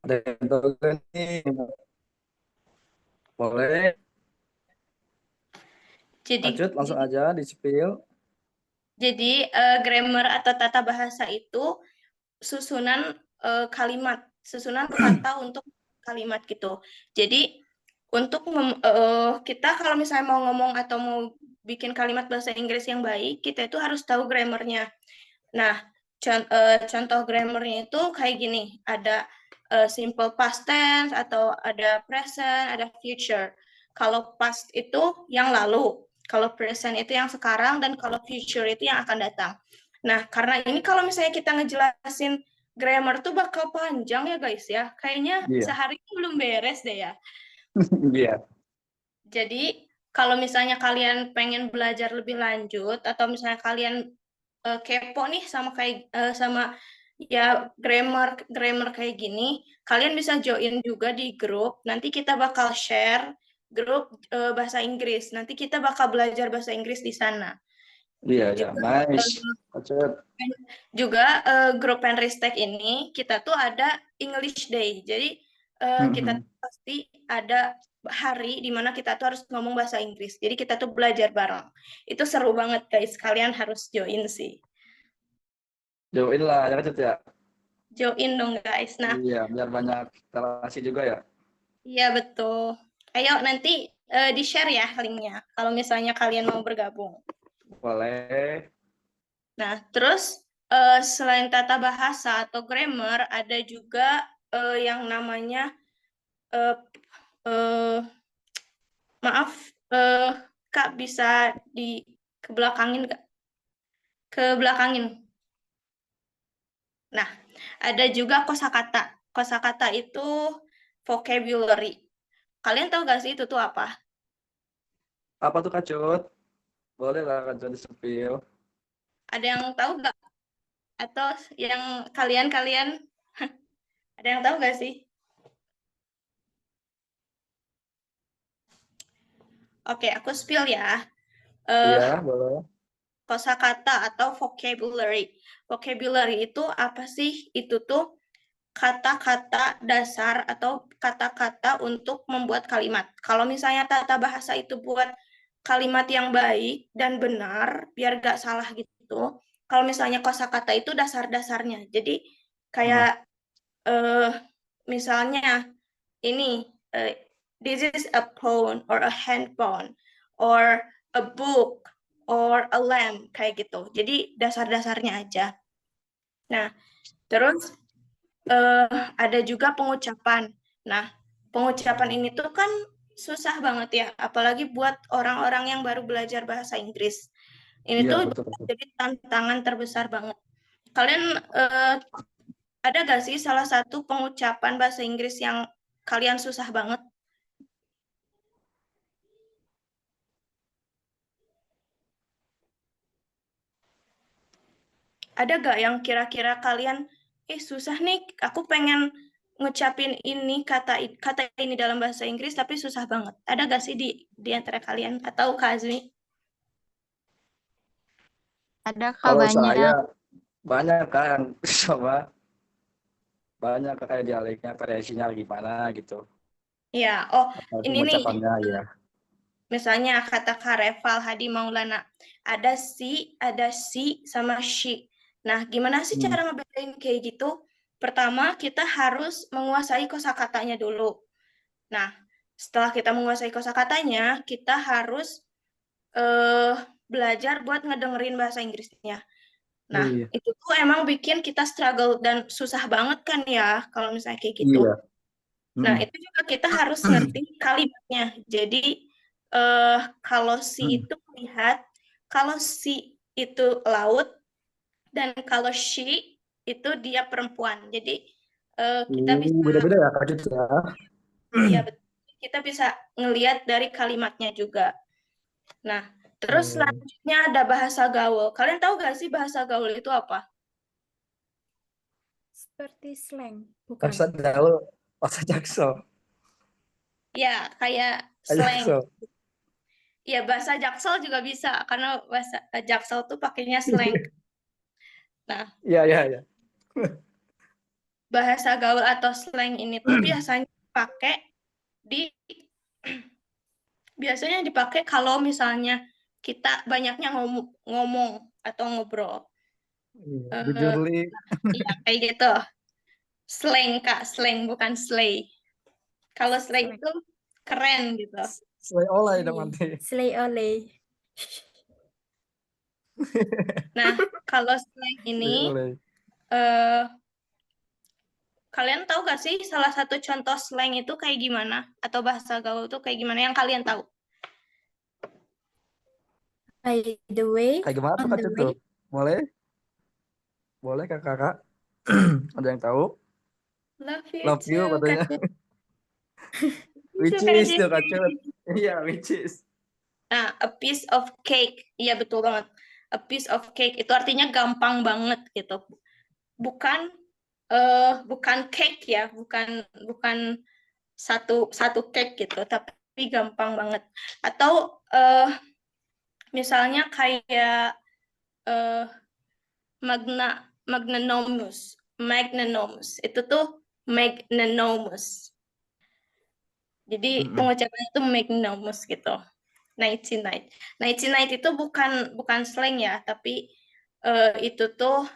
Ada yang tahu kan nih? Boleh. Jadi Lanjut, langsung aja di spill. grammar atau tata bahasa itu susunan kalimat, susunan kata untuk kalimat gitu. Jadi kita kalau misalnya mau ngomong atau mau bikin kalimat bahasa Inggris yang baik, kita itu harus tahu grammarnya. Nah, contoh grammarnya itu kayak gini, ada simple past tense atau ada present, ada future. Kalau past itu yang lalu, kalau present itu yang sekarang, dan kalau future itu yang akan datang. Nah, karena ini kalau misalnya kita ngejelasin grammar tuh bakal panjang ya guys ya. Kayaknya Iya. sehari itu belum beres deh ya. Iya. Jadi, kalau misalnya kalian pengen belajar lebih lanjut atau misalnya kalian kepo nih sama ya grammar grammar kayak gini, kalian bisa join juga di grup. Nanti kita bakal share grup bahasa Inggris. Nanti kita bakal belajar bahasa Inggris di sana. Iya, ya. Juga Nice. Lanjut. grup Penristek ini kita tuh ada English Day. Jadi kita Mhm. tuh pasti ada hari di mana kita tuh harus ngomong bahasa Inggris. Jadi kita tuh belajar bareng. Itu seru banget guys. Kalian harus join sih. Join lah, ya lanjut ya. Join dong guys. Nah, Iya, biar banyak relasi juga ya. iya betul. Ayo nanti di-share ya linknya kalau misalnya kalian mau bergabung. Boleh. Nah, terus selain tata bahasa atau grammar, ada juga yang namanya eh, eh, maaf, eh, Kak bisa di kebelakangin Kak? Kebelakangin. Nah, ada juga kosakata. Kosakata itu vocabulary. Kalian tahu gak sih itu tuh apa? Apa tuh Kak Cut? Boleh lah Kak Cut di spill. Ada yang tahu gak? Atau yang kalian-kalian ada yang tahu gak sih? Oke, aku spill ya. Eh, Iya, boleh. Kosakata atau vocabulary. Vocabulary itu apa sih? Itu tuh kata-kata dasar atau kata-kata untuk membuat kalimat. Kalau misalnya tata bahasa itu buat kalimat yang baik dan benar, biar gak salah gitu. Kalau misalnya kosakata itu dasar-dasarnya. Jadi Hmm. kayak eh, misalnya ini this is a phone or a handphone or a book or a lamp kayak gitu. Jadi dasar-dasarnya aja. Nah, terus ada juga pengucapan. Nah, pengucapan ini tuh kan susah banget ya, apalagi buat orang-orang yang baru belajar bahasa Inggris. Ini Iya, tuh betul betul. jadi tantangan terbesar banget. Kalian ada gak sih salah satu pengucapan bahasa Inggris yang kalian susah banget? Ada gak yang kira-kira kalian, susah nih, aku pengen ngucapin ini kata ini dalam bahasa Inggris tapi susah banget. Ada gak sih di antara kalian atau Kak Azmi? Ada Kak Kalau saya banyak. banyak Kak yang sama banyak Kak, kayak dialeknya, variasinya gimana gitu. Ya, oh Atau ini nih, pengucapannya ya. misalnya kata Kak Reval Hadi Maulana, ada si sama she. Nah, gimana sih Hmm. cara ngebedain kayak gitu? Pertama, kita harus menguasai kosakatanya dulu. Nah, setelah kita menguasai kosakatanya, kita harus eh, belajar buat ngedengerin bahasa Inggrisnya. Nah, Iya. itu tuh emang bikin kita struggle dan susah banget kan ya kalau misalnya kayak gitu. Iya. Nah, Hmm. itu juga kita harus ngerti kalimatnya. Jadi, eh, kalau si Hmm. itu lihat, kalau si itu laut, dan kalau she itu dia perempuan. Jadi, kita bisa, Beda-beda ya Kak Cut ya. ya betul, kita bisa ngelihat dari kalimatnya juga. Nah, terus Hmm. selanjutnya ada bahasa gaul. Kalian tahu gak sih bahasa gaul itu apa? Seperti slang, bukan? Bahasa gaul, bahasa Jaksel. Ya, kayak slang. Jaksel. Ya, bahasa Jaksel juga bisa, karena bahasa Jaksel tuh pakainya slang. Nah, Iya, iya, iya. bahasa gaul atau slang ini tuh biasanya dipakai kalau misalnya kita banyaknya ngomong atau ngobrol. Jujur, Eh, Li. Iya, kayak gitu. Slang, Kak. Slang, bukan slay. Kalau slay Slang. itu keren gitu. Slay olay dong nanti. Slay olay. Nah, kalau slang Slay ini, olay. eh, kalian tahu gak sih salah satu contoh slang itu kayak gimana? Atau bahasa gaul itu kayak gimana yang kalian tahu? By the way, Kayak gimana tuh on Kak the Cut way. tuh? Boleh? Boleh Kakak? Ada yang tahu? Love you Love you too, katanya. Kak. Which Kak is tuh Kak Jessy. Cut. Iya, which is. Nah, a piece of cake. Iya, betul banget. A piece of cake itu artinya gampang banget gitu. Bukan bukan cake ya, bukan satu cake gitu, tapi gampang banget. Atau misalnya kayak magnanimous itu tuh magnanimous. Jadi pengucapannya itu magnanimous gitu. Nighty night. Nighty night itu bukan slang ya, tapi itu tuh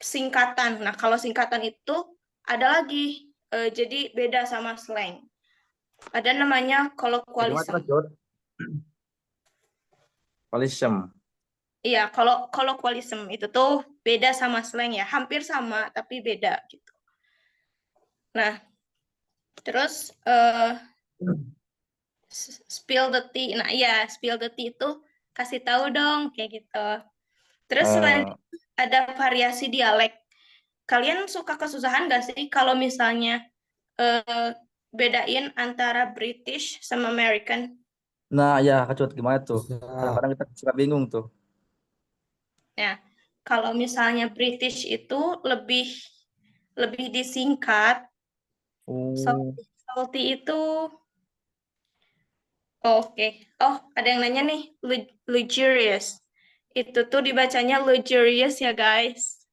singkatan. Nah, kalau singkatan itu ada lagi, jadi beda sama slang. Ada namanya Kayak gimana tuh colloquialism. Kak Cut? Collision. Iya, kalau colloquialism itu tuh beda sama slang ya, hampir sama tapi beda gitu. Nah, terus spill the tea. Nah, iya, spill the tea itu kasih tahu dong kayak gitu. Terus selain itu, ada variasi dialek. Kalian suka kesusahan nggak sih kalau misalnya bedain antara British sama American? Nah, ya Kak Cut, gimana tuh? Kadang-kadang kita suka bingung tuh. Nah, kalau misalnya British itu lebih disingkat. Oh, Salty itu oke. Oh, ada yang nanya nih, luxurious. Itu tuh dibacanya luxurious ya, guys.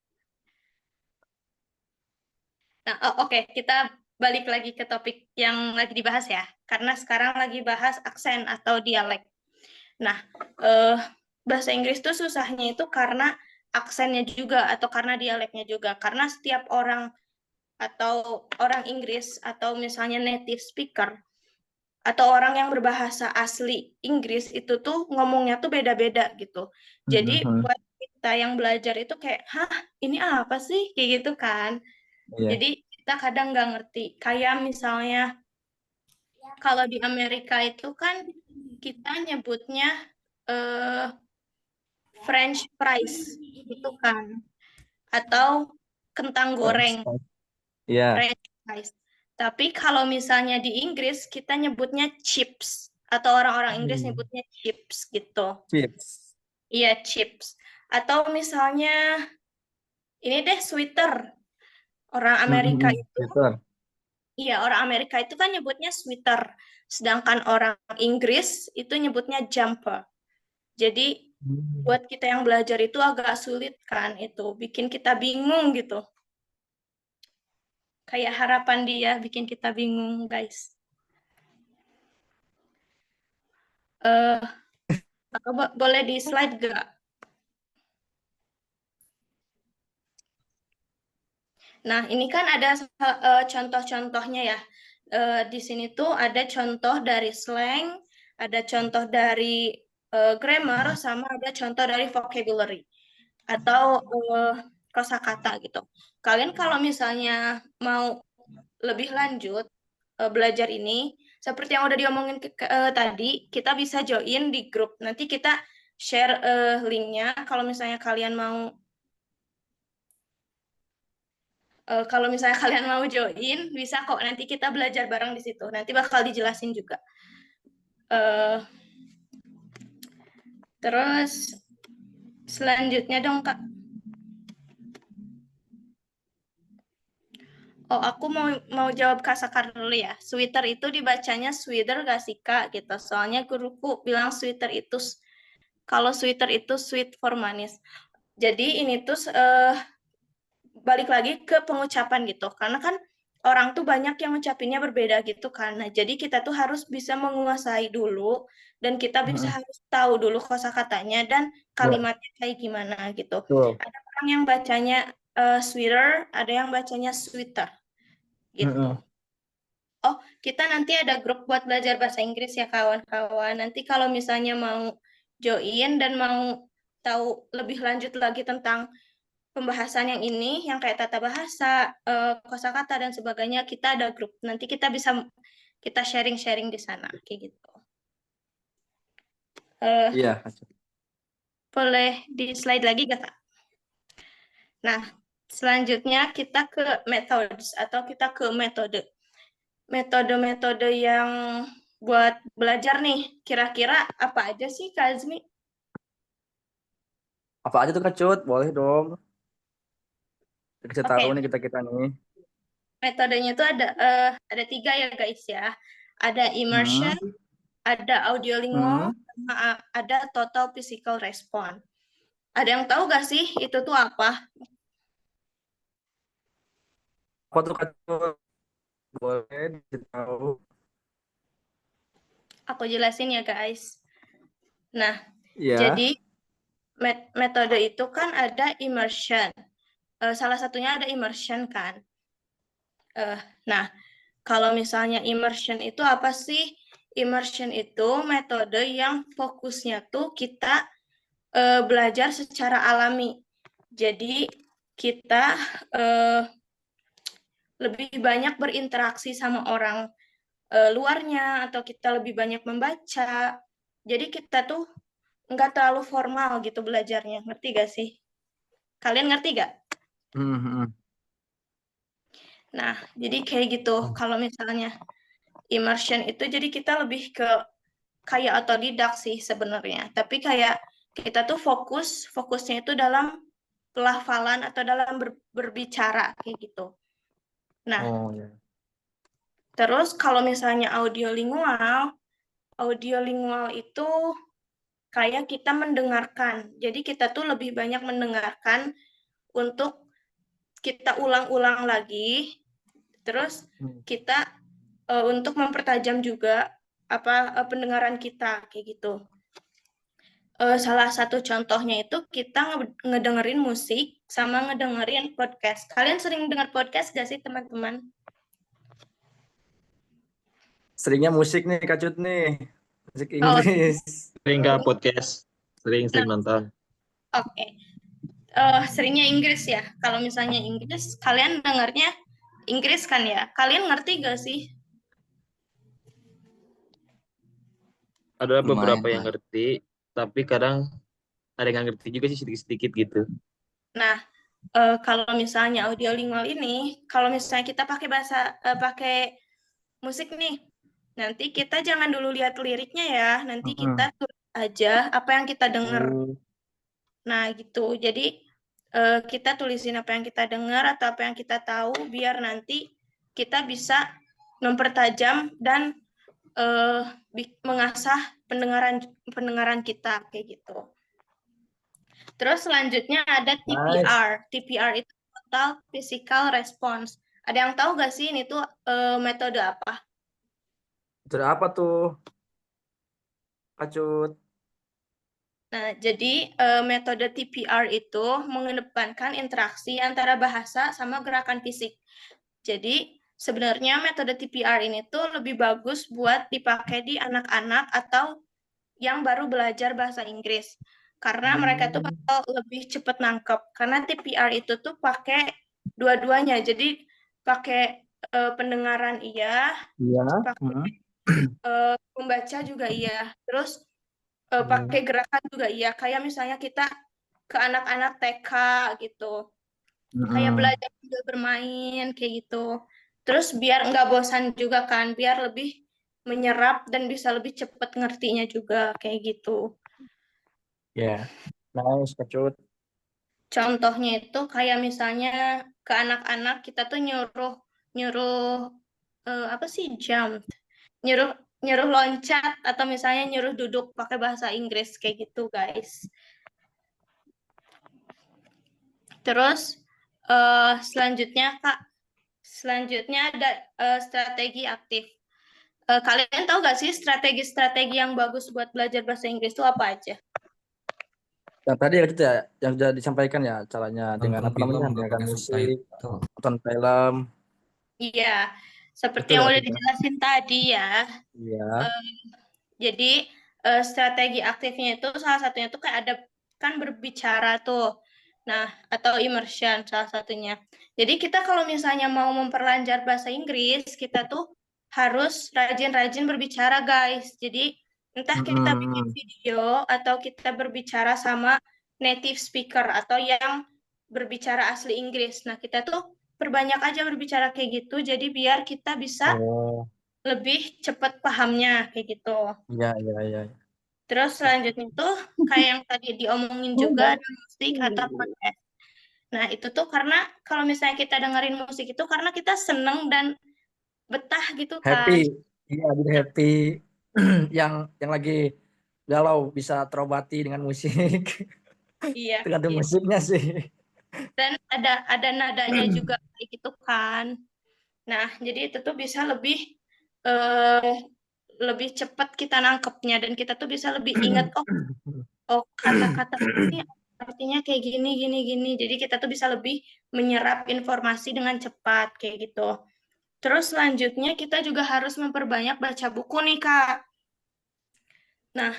Nah, oke, kita balik lagi ke topik yang lagi dibahas ya. Karena sekarang lagi bahas aksen atau dialek. Nah, bahasa Inggris tuh susahnya itu karena aksennya juga atau karena dialeknya juga. Karena setiap orang atau orang Inggris atau misalnya native speaker atau orang yang berbahasa asli Inggris itu tuh ngomongnya tuh beda-beda gitu. Jadi buat kita yang belajar itu kayak, hah, ini apa sih? Kayak gitu kan. iya. Jadi kita kadang nggak ngerti. Kayak misalnya kalau di Amerika itu kan kita nyebutnya French fries gitu kan. Atau kentang goreng, Iya. French fries. Tapi kalau misalnya di Inggris kita nyebutnya chips atau orang-orang Inggris nyebutnya chips gitu. Chips. Iya, chips. Atau misalnya ini deh sweater. Orang Amerika itu, Betul. iya orang Amerika itu kan nyebutnya sweater. Sedangkan orang Inggris itu nyebutnya jumper. Jadi buat kita yang belajar itu agak sulit kan itu. Bikin kita bingung gitu. Kayak harapan dia bikin kita bingung, guys. Boleh di slide gak? Nah, ini kan ada contoh-contohnya ya. Di sini tuh ada contoh dari slang, ada contoh dari grammar, sama ada contoh dari vocabulary atau kosakata gitu. Kalian kalau misalnya mau lebih lanjut belajar ini, seperti yang udah diomongin tadi, kita bisa join di grup. Nanti kita share linknya. Kalau misalnya kalian mau kalau misalnya kalian mau join, bisa kok nanti kita belajar bareng di situ. Nanti bakal dijelasin juga. Terus selanjutnya dong, Kak. Oh, aku mau jawab Kak Sakar dulu ya. Sweater itu dibacanya sweater gak sih, Kak? Gitu. Soalnya guruku bilang sweater itu, kalau sweater itu sweet for manis. Jadi ini tuh balik lagi ke pengucapan gitu. Karena kan orang tuh banyak yang ngucapinnya berbeda gitu kan. Nah, jadi kita tuh harus bisa menguasai dulu dan kita bisa harus tahu dulu kosakatanya dan kalimatnya kayak gimana gitu. Betul. Ada orang yang bacanya sweater, ada yang bacanya sweater gitu. Oh, kita nanti ada grup buat belajar bahasa Inggris ya kawan-kawan. Nanti kalau misalnya mau join dan mau tahu lebih lanjut lagi tentang pembahasan yang ini, yang kayak tata bahasa, kosakata dan sebagainya, kita ada grup. Nanti kita bisa kita sharing-sharing di sana, kayak gitu. Iya. Boleh di slide lagi gak, Kak? Nah, selanjutnya kita ke methods atau kita ke metode. Metode-metode yang buat belajar nih, kira-kira apa aja sih, Kak Azmi? Apa aja tuh Kak Cut? Boleh dong. Kita Oke, tahu nih kita nih. metodenya itu ada 3 ya guys ya. Ada immersion, ada audiolingual, sama ada total physical response. Ada yang tahu gak sih itu tuh apa? Apa tuh Kak Cut? Boleh ditahu. Aku jelasin ya guys. Nah, Iya. jadi metode itu kan ada immersion. Salah satunya ada immersion kan. Nah, kalau misalnya immersion itu apa sih? Immersion itu metode yang fokusnya tuh kita belajar secara alami. Jadi kita lebih banyak berinteraksi sama orang luarnya atau kita lebih banyak membaca. Jadi kita tuh nggak terlalu formal gitu belajarnya. Ngerti gak sih? Kalian ngerti gak? Nah, jadi kayak gitu. Kalau misalnya immersion itu jadi kita lebih ke kayak otodidak sih sebenarnya. Tapi kayak kita tuh fokusnya itu dalam pelafalan atau dalam berbicara kayak gitu. Nah, Ya. terus kalau misalnya audiolingual itu kayak kita mendengarkan. Jadi kita tuh lebih banyak mendengarkan untuk kita ulang-ulang lagi. Terus kita untuk mempertajam juga pendengaran kita kayak gitu. Salah satu contohnya itu kita ngedengerin musik sama ngedengerin podcast. Kalian sering dengar podcast gak sih teman-teman? Seringnya musik nih Kak Cut nih. Musik Oh, Inggris. Sering Kak podcast, sering nonton. oke. Seringnya Inggris ya. Kalau misalnya Inggris, kalian dengarnya Inggris kan ya? Kalian ngerti gak sih? Ada beberapa Lumayan, yang ngerti, tapi kadang ada yang nggak ngerti juga sih sedikit-sedikit gitu. Nah, kalau misalnya audiolingual ini, kalau misalnya kita pakai musik nih, nanti kita jangan dulu lihat liriknya ya, nanti kita tulis aja apa yang kita dengar. Nah, gitu. Jadi kita tulisin apa yang kita dengar atau apa yang kita tahu, biar nanti kita bisa mempertajam dan mengasah pendengaran kita kayak gitu. Terus selanjutnya ada TPR. TPR itu total physical response. Ada yang tahu gak sih ini tuh metode apa? Metode apa tuh Kak Cut? Nah, jadi metode TPR itu mengedepankan interaksi antara bahasa sama gerakan fisik. Jadi sebenarnya metode TPR ini tuh lebih bagus buat dipakai di anak-anak atau yang baru belajar bahasa Inggris. Karena mereka tuh bakal lebih cepat nangkep. Karena TPR itu tuh pakai dua-duanya. Jadi pakai pendengaran iya, pakai membaca juga iya. Terus pakai gerakan juga iya. Kayak misalnya kita ke anak-anak TK gitu. Kayak belajar juga bermain kayak gitu. Terus biar nggak bosan juga kan, biar lebih menyerap dan bisa lebih cepat ngertinya juga kayak gitu. Ya, nice Kak Cut. Contohnya itu kayak misalnya ke anak-anak kita tuh nyuruh nyuruh apa sih jump, nyuruh nyuruh loncat atau misalnya nyuruh duduk pakai bahasa Inggris kayak gitu guys. Terus Selanjutnya Kak, selanjutnya ada strategi aktif. Kalian tahu nggak sih strategi-strategi yang bagus buat belajar bahasa Inggris itu apa aja? Yang tadi ya gitu ya, yang sudah disampaikan ya caranya dengan Nonton apa film namanya, nggak dengan pakai musik, subtitle. nonton film, Iya, seperti betul yang ya udah kita. dijelasin tadi ya. Iya. Jadi strategi aktifnya itu salah satunya tuh kayak ada kan berbicara tuh. Nah, atau immersion salah satunya. Jadi kita kalau misalnya mau memperlancar bahasa Inggris, kita tuh harus rajin-rajin berbicara, guys. Jadi entah kita bikin video atau kita berbicara sama native speaker atau yang berbicara asli Inggris. Nah, kita tuh perbanyak aja berbicara kayak gitu, jadi biar kita bisa Oh, lebih cepat pahamnya kayak gitu. iya iya iya. Terus selanjutnya tuh kayak yang tadi diomongin juga ada musik atau podcast. Nah, itu tuh karena kalau misalnya kita dengerin musik itu karena kita seneng dan betah gitu kan. Happy. Iya, jadi happy. Yang lagi galau bisa terobati dengan musik. Iya, Tergantung iya. musiknya sih. Dan ada nadanya juga kayak gitu kan. Nah, jadi itu tuh bisa eh, lebih cepat kita nangkepnya dan kita tuh bisa lebih ingat oh kata-kata ini artinya kayak gini gini gini. Jadi kita tuh bisa lebih menyerap informasi dengan cepat kayak gitu. Terus selanjutnya kita juga harus memperbanyak baca buku nih, Kak. Nah,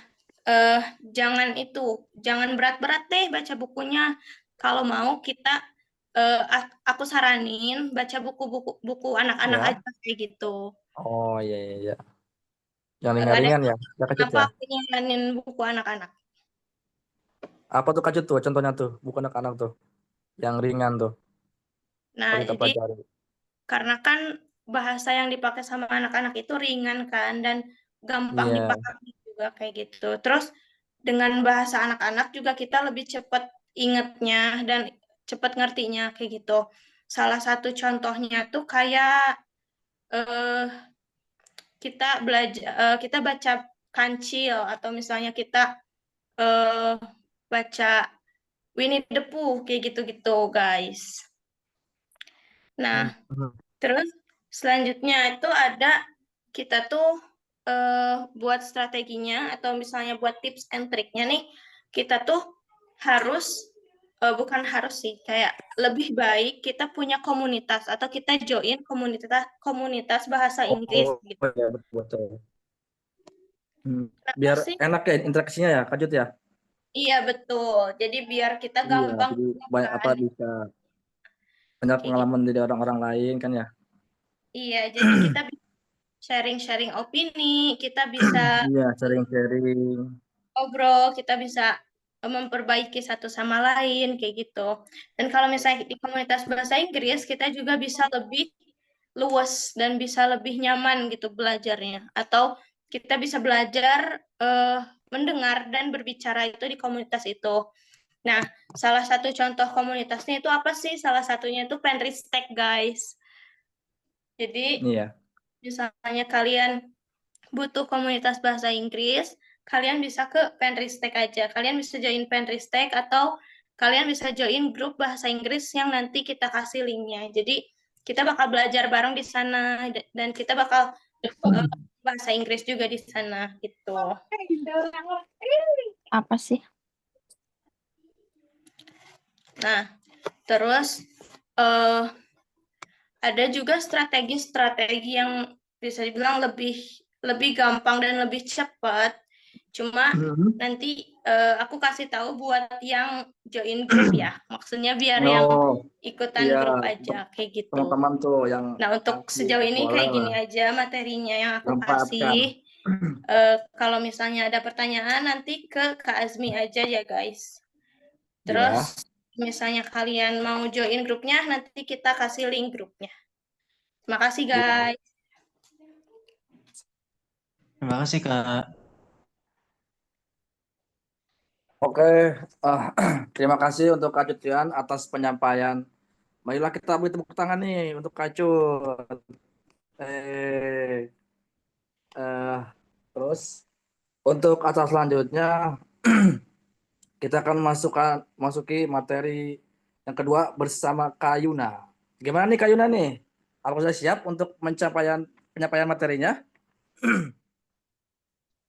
jangan berat-berat deh baca bukunya. Kalau mau kita aku saranin baca buku anak-anak Ya. aja kayak gitu. Oh iya iya iya. Yang Ada ringan-ringan ya. Ya Kak Cut kenapa ya. aku nyaranin buku anak-anak? Apa tuh Kak Cut tuh contohnya tuh, buku anak-anak tuh. Yang ringan tuh. Nah, Kalau kita jadi pelajari. karena kan bahasa yang dipakai sama anak-anak itu ringan kan dan gampang Iya. dipahami juga kayak gitu. Terus dengan bahasa anak-anak juga kita lebih cepat ingetnya dan cepat ngertinya kayak gitu. Salah satu contohnya tuh kayak eh, kita baca kancil atau misalnya kita eh, baca Winnie the Pooh kayak gitu-gitu, guys. Nah, Mhm. terus selanjutnya itu ada kita tuh buat strateginya atau misalnya buat tips and triknya nih, kita tuh harus bukan harus sih, kayak lebih baik kita punya komunitas atau kita join komunitas bahasa Inggris Oh gitu. iya betul betul. Kenapa Biar sih? enak ya interaksinya ya Kak Cut ya. Iya betul. Jadi biar kita Iya, gampang jadi banyak apa kan. bisa banyak Kayak gitu. pengalaman dari orang-orang lain kan ya. Iya, jadi kita bisa sharing-sharing opini, kita bisa Iya, sharing-sharing. ngobrol, kita bisa memperbaiki satu sama lain kayak gitu. Dan kalau misalnya di komunitas bahasa Inggris, kita juga bisa lebih luas dan bisa lebih nyaman gitu belajarnya. Atau kita bisa belajar mendengar dan berbicara itu di komunitas itu. Nah, salah satu contoh komunitasnya itu apa sih? Salah satunya itu Pantry Stack, guys. Jadi, Iya. misalnya kalian butuh komunitas bahasa Inggris, kalian bisa ke Pantry Stack aja. Kalian bisa join Pantry Stack atau kalian bisa join grup bahasa Inggris yang nanti kita kasih linknya. Jadi kita bakal belajar bareng di sana dan kita bakal bahasa Inggris juga di sana gitu. Apa sih? Nah, terus ada juga strategi-strategi yang bisa dibilang lebih gampang dan lebih cepat. Cuma nanti aku kasih tahu buat yang join grup ya. Maksudnya biar yang Oh, ikutan iya. grup aja kayak gitu. Teman-teman tuh yang Nah, untuk sejauh ini boleh kayak gini lah. aja materinya yang aku Manfaatkan. kasih. Kalau misalnya ada pertanyaan nanti ke Kak Azmi aja ya, guys. Terus misalnya kalian mau join grupnya, nanti kita kasih link grupnya. Terima kasih, guys. Terima kasih Kak. Oke, terima kasih untuk Kak Cut atas penyampaian. Marilah kita beri tepuk tangan nih untuk Kak Cut. Eh, eh, terus untuk acara selanjutnya kita akan masuki materi Yang kedua bersama Kak Yuna. Gimana nih Kak Yuna nih? Apakah sudah siap untuk penyampaian materinya?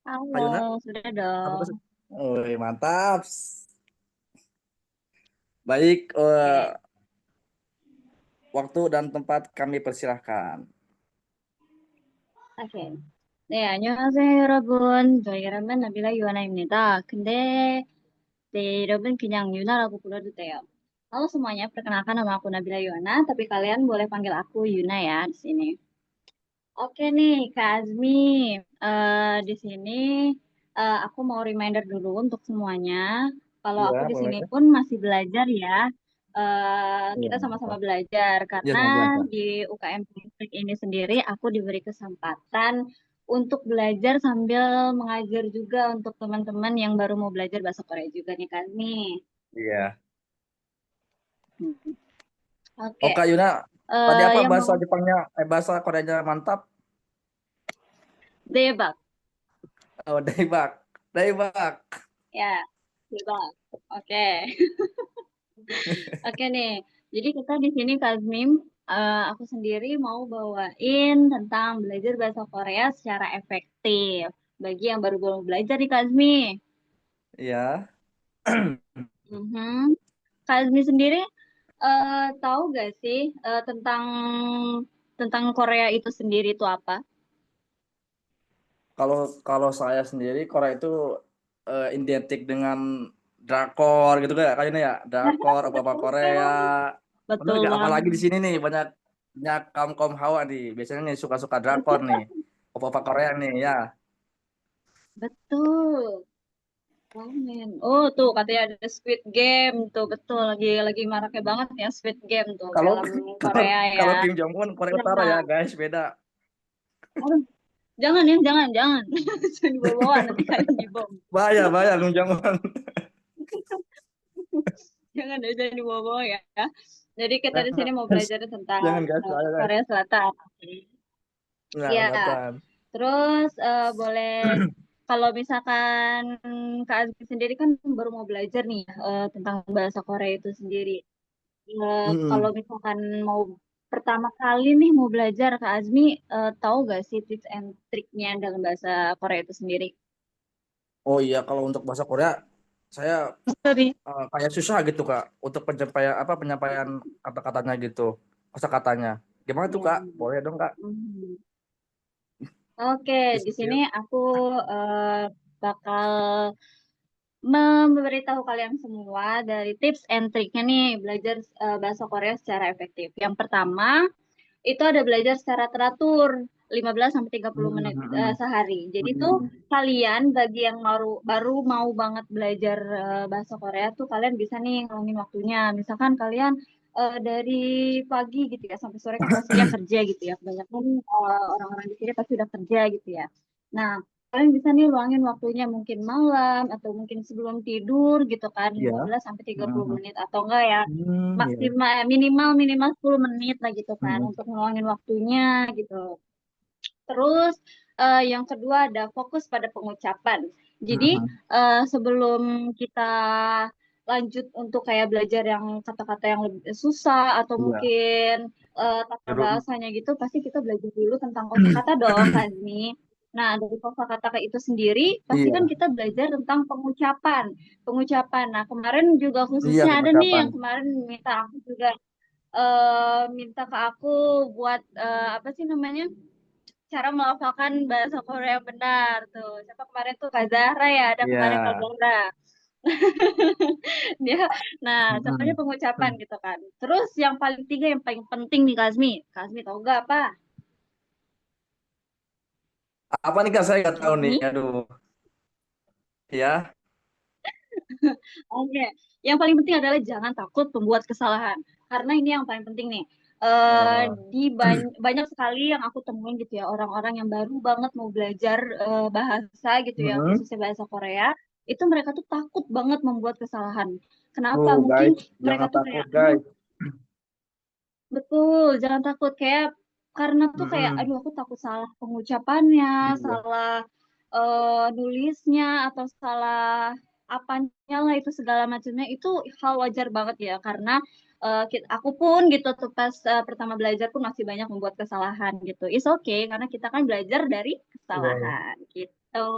Kak Yuna? Halo, sudah Apakah dong. Mantap. Baik, Oke. waktu dan tempat kami persilahkan. 오케이. 네, 안녕하세요, 여러분. 저희 이름은 나빌라 유아나입니다. 근데 네, 여러분 그냥 유나라고 불러도 돼요. Halo semuanya, perkenalkan nama aku Nabila Yuana, tapi kalian boleh panggil aku Yuna ya di sini. Oke nih, Kak Azmi. Di sini aku mau reminder dulu untuk semuanya. Kalau Iya, aku di boleh. sini pun masih belajar ya. Iya, Kita sama-sama belajar iya, karena sama belajar. di UKM Listrik ini sendiri aku diberi kesempatan untuk belajar sambil mengajar juga untuk teman-teman yang baru mau belajar bahasa Korea juga nih Kak Azmi. Iya. Oh, Oke, Kak Yuna, tadi apa yang bahasa mau Jepangnya, bahasa Koreanya mantap? debak Oh, daibak. Daibak. ya, debak. Oke. Oke nih, jadi kita di sini Kazmim, aku sendiri mau bawain tentang belajar bahasa Korea secara efektif bagi yang baru-baru belajar di Kazmi. Iya. Mhm. Kazmi sendiri tahu gak sih tentang Korea itu sendiri itu apa? Kalau kalau saya sendiri Korea itu identik dengan drakor gitu kan kayaknya ya, drakor apa-apa Korea. Bener Betul nggak? banget. Apalagi di sini nih banyak kaum hawa nih. Biasanya nih suka-suka drakor nih. Apa-apa Korea nih ya. Betul. Ramen. Oh tuh katanya ada Squid Game tuh betul lagi maraknya banget ya Squid Game tuh Kalau film kalau Korea ya. kalau Kim Jong Un Korea Utara ya Nah, guys, beda. aduh, jangan ya jangan jangan dibawa nanti kalian dibom. Bahaya bahaya Kim Jong Un. Jangan deh jangan dibawa ya. Jadi kita di sini mau belajar tentang Jangan guys, bahaya guys. Korea Selatan. Nah, Ya, kelihatan. terus boleh kalau misalkan Kak Azmi sendiri kan baru mau belajar nih ya, tentang bahasa Korea itu sendiri. Kalau Mm-mm. misalkan mau pertama kali nih mau belajar Kak Azmi, tahu gak sih tips and triknya dalam bahasa Korea itu sendiri? Oh iya, kalau untuk bahasa Korea saya Sorry. kayak susah gitu Kak untuk penyampaian kata-katanya gitu, kosakatanya. Gimana tuh Ya. Kak? Boleh dong Kak? Mhm. Oke, di sini Diskusi. aku bakal memberitahu kalian semua dari tips and triknya nih belajar bahasa Korea secara efektif. Yang pertama, itu ada belajar secara teratur 15 sampai 30 menit sehari. Jadi tuh kalian bagi yang baru mau banget belajar bahasa Korea tuh kalian bisa nih ngulangin waktunya. Misalkan kalian dari pagi gitu ya sampai sore kan pastinya kerja gitu ya. Kebanyakan orang-orang di sini pasti udah kerja gitu ya. Nah, kalian bisa nih luangin waktunya mungkin malam atau mungkin sebelum tidur gitu kan Iya. 15 sampai 30 Mhm. menit atau enggak ya Iya. minimal 10 menit lah gitu kan untuk ngeluangin waktunya gitu. Terus yang kedua ada fokus pada pengucapan. Jadi sebelum kita lanjut untuk kayak belajar yang kata-kata yang lebih susah atau Iya. mungkin tata bahasanya gitu, pasti kita belajar dulu tentang kosakata dong, Kazmi. Nah, dari kosakata itu sendiri, pasti kan Iya. kita belajar tentang pengucapan. Pengucapan. Nah, kemarin juga Iya, khususnya ada nih pengucapan. yang kemarin minta ke aku buat apa sih namanya cara melafalkan bahasa Korea yang benar tuh. Siapa kemarin tuh Kak Zahra ya, ada Iya. kemarin Kak Zahra. Dia, nah contohnya Mhm. pengucapan gitu kan. Terus yang paling tiga yang paling penting nih Kazmi tahu gak apa? Apa nih Kak? Saya nggak tahu nih. Kazmi? Aduh. Ya. Oke, yang paling penting adalah jangan takut membuat kesalahan. Karena ini yang paling penting nih. Oh. Banyak sekali yang aku temuin gitu ya orang-orang yang baru banget mau belajar bahasa gitu ya Mhm. khususnya bahasa Korea itu mereka tuh takut banget membuat kesalahan. Kenapa? Mungkin Guys, mereka jangan tuh takut kayak aduh guys. betul jangan takut kayak karena tuh kayak Mhm. aduh aku takut salah pengucapannya, Iya. salah nulisnya atau salah apanya lah itu segala macamnya itu hal wajar banget ya karena aku pun gitu tuh pas pertama belajar pun masih banyak membuat kesalahan gitu. It's okay karena kita kan belajar dari Iya, kesalahan gitu.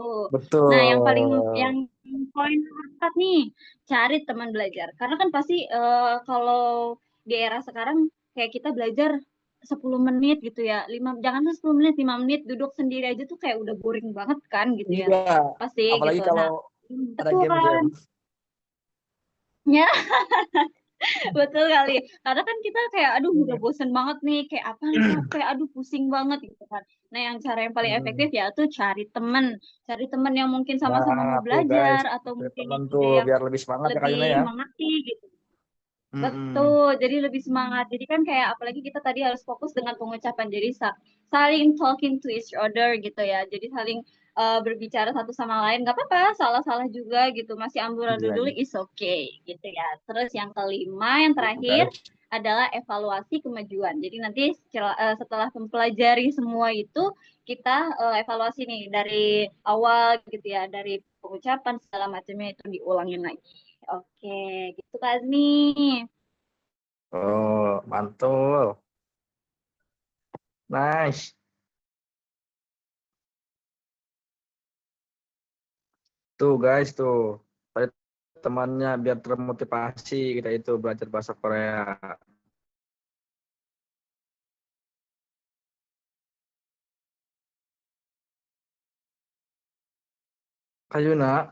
Nah, yang betul. poin nomor 4 nih, cari teman belajar. Karena kan pasti kalau di era sekarang kayak kita belajar 10 menit gitu ya. Jangan 10 menit, 5 menit duduk sendiri aja tuh kayak udah boring banget kan gitu ya. Iya, Pasti apalagi gitu. kalau Nah, ada betul kan? game-game. Ya, betul kali. Karena kan kita kayak aduh udah Iya. bosen banget nih, kayak apa nih capek, aduh pusing banget gitu kan. Nah, yang cara yang paling efektif ya tuh cari temen. Cari temen yang mungkin sama-sama Nah, mau tuh guys, belajar atau cari mungkin teman tuh ada yang biar lebih semangat ya Kak lebih Yuna ya. mengerti gitu. Mm-mm. Betul, jadi lebih semangat. Jadi kan kayak apalagi kita tadi harus fokus dengan pengucapan. Jadi saling talking to each other gitu ya. Jadi saling berbicara satu sama lain. Gak apa-apa, salah-salah juga gitu. Masih amburadul Iya, dulu iya. is okay gitu ya. Terus yang kelima, yang Tuh, terakhir guys. adalah evaluasi kemajuan. Jadi nanti setelah mempelajari semua itu, kita evaluasi nih dari awal gitu ya. Dari pengucapan segala macamnya itu diulangin lagi. Oke, gitu Kak Azmi. Oh, mantul. Nice. Tuh guys, tuh. Tadi temannya biar termotivasi kita itu belajar bahasa Korea. Kayuna,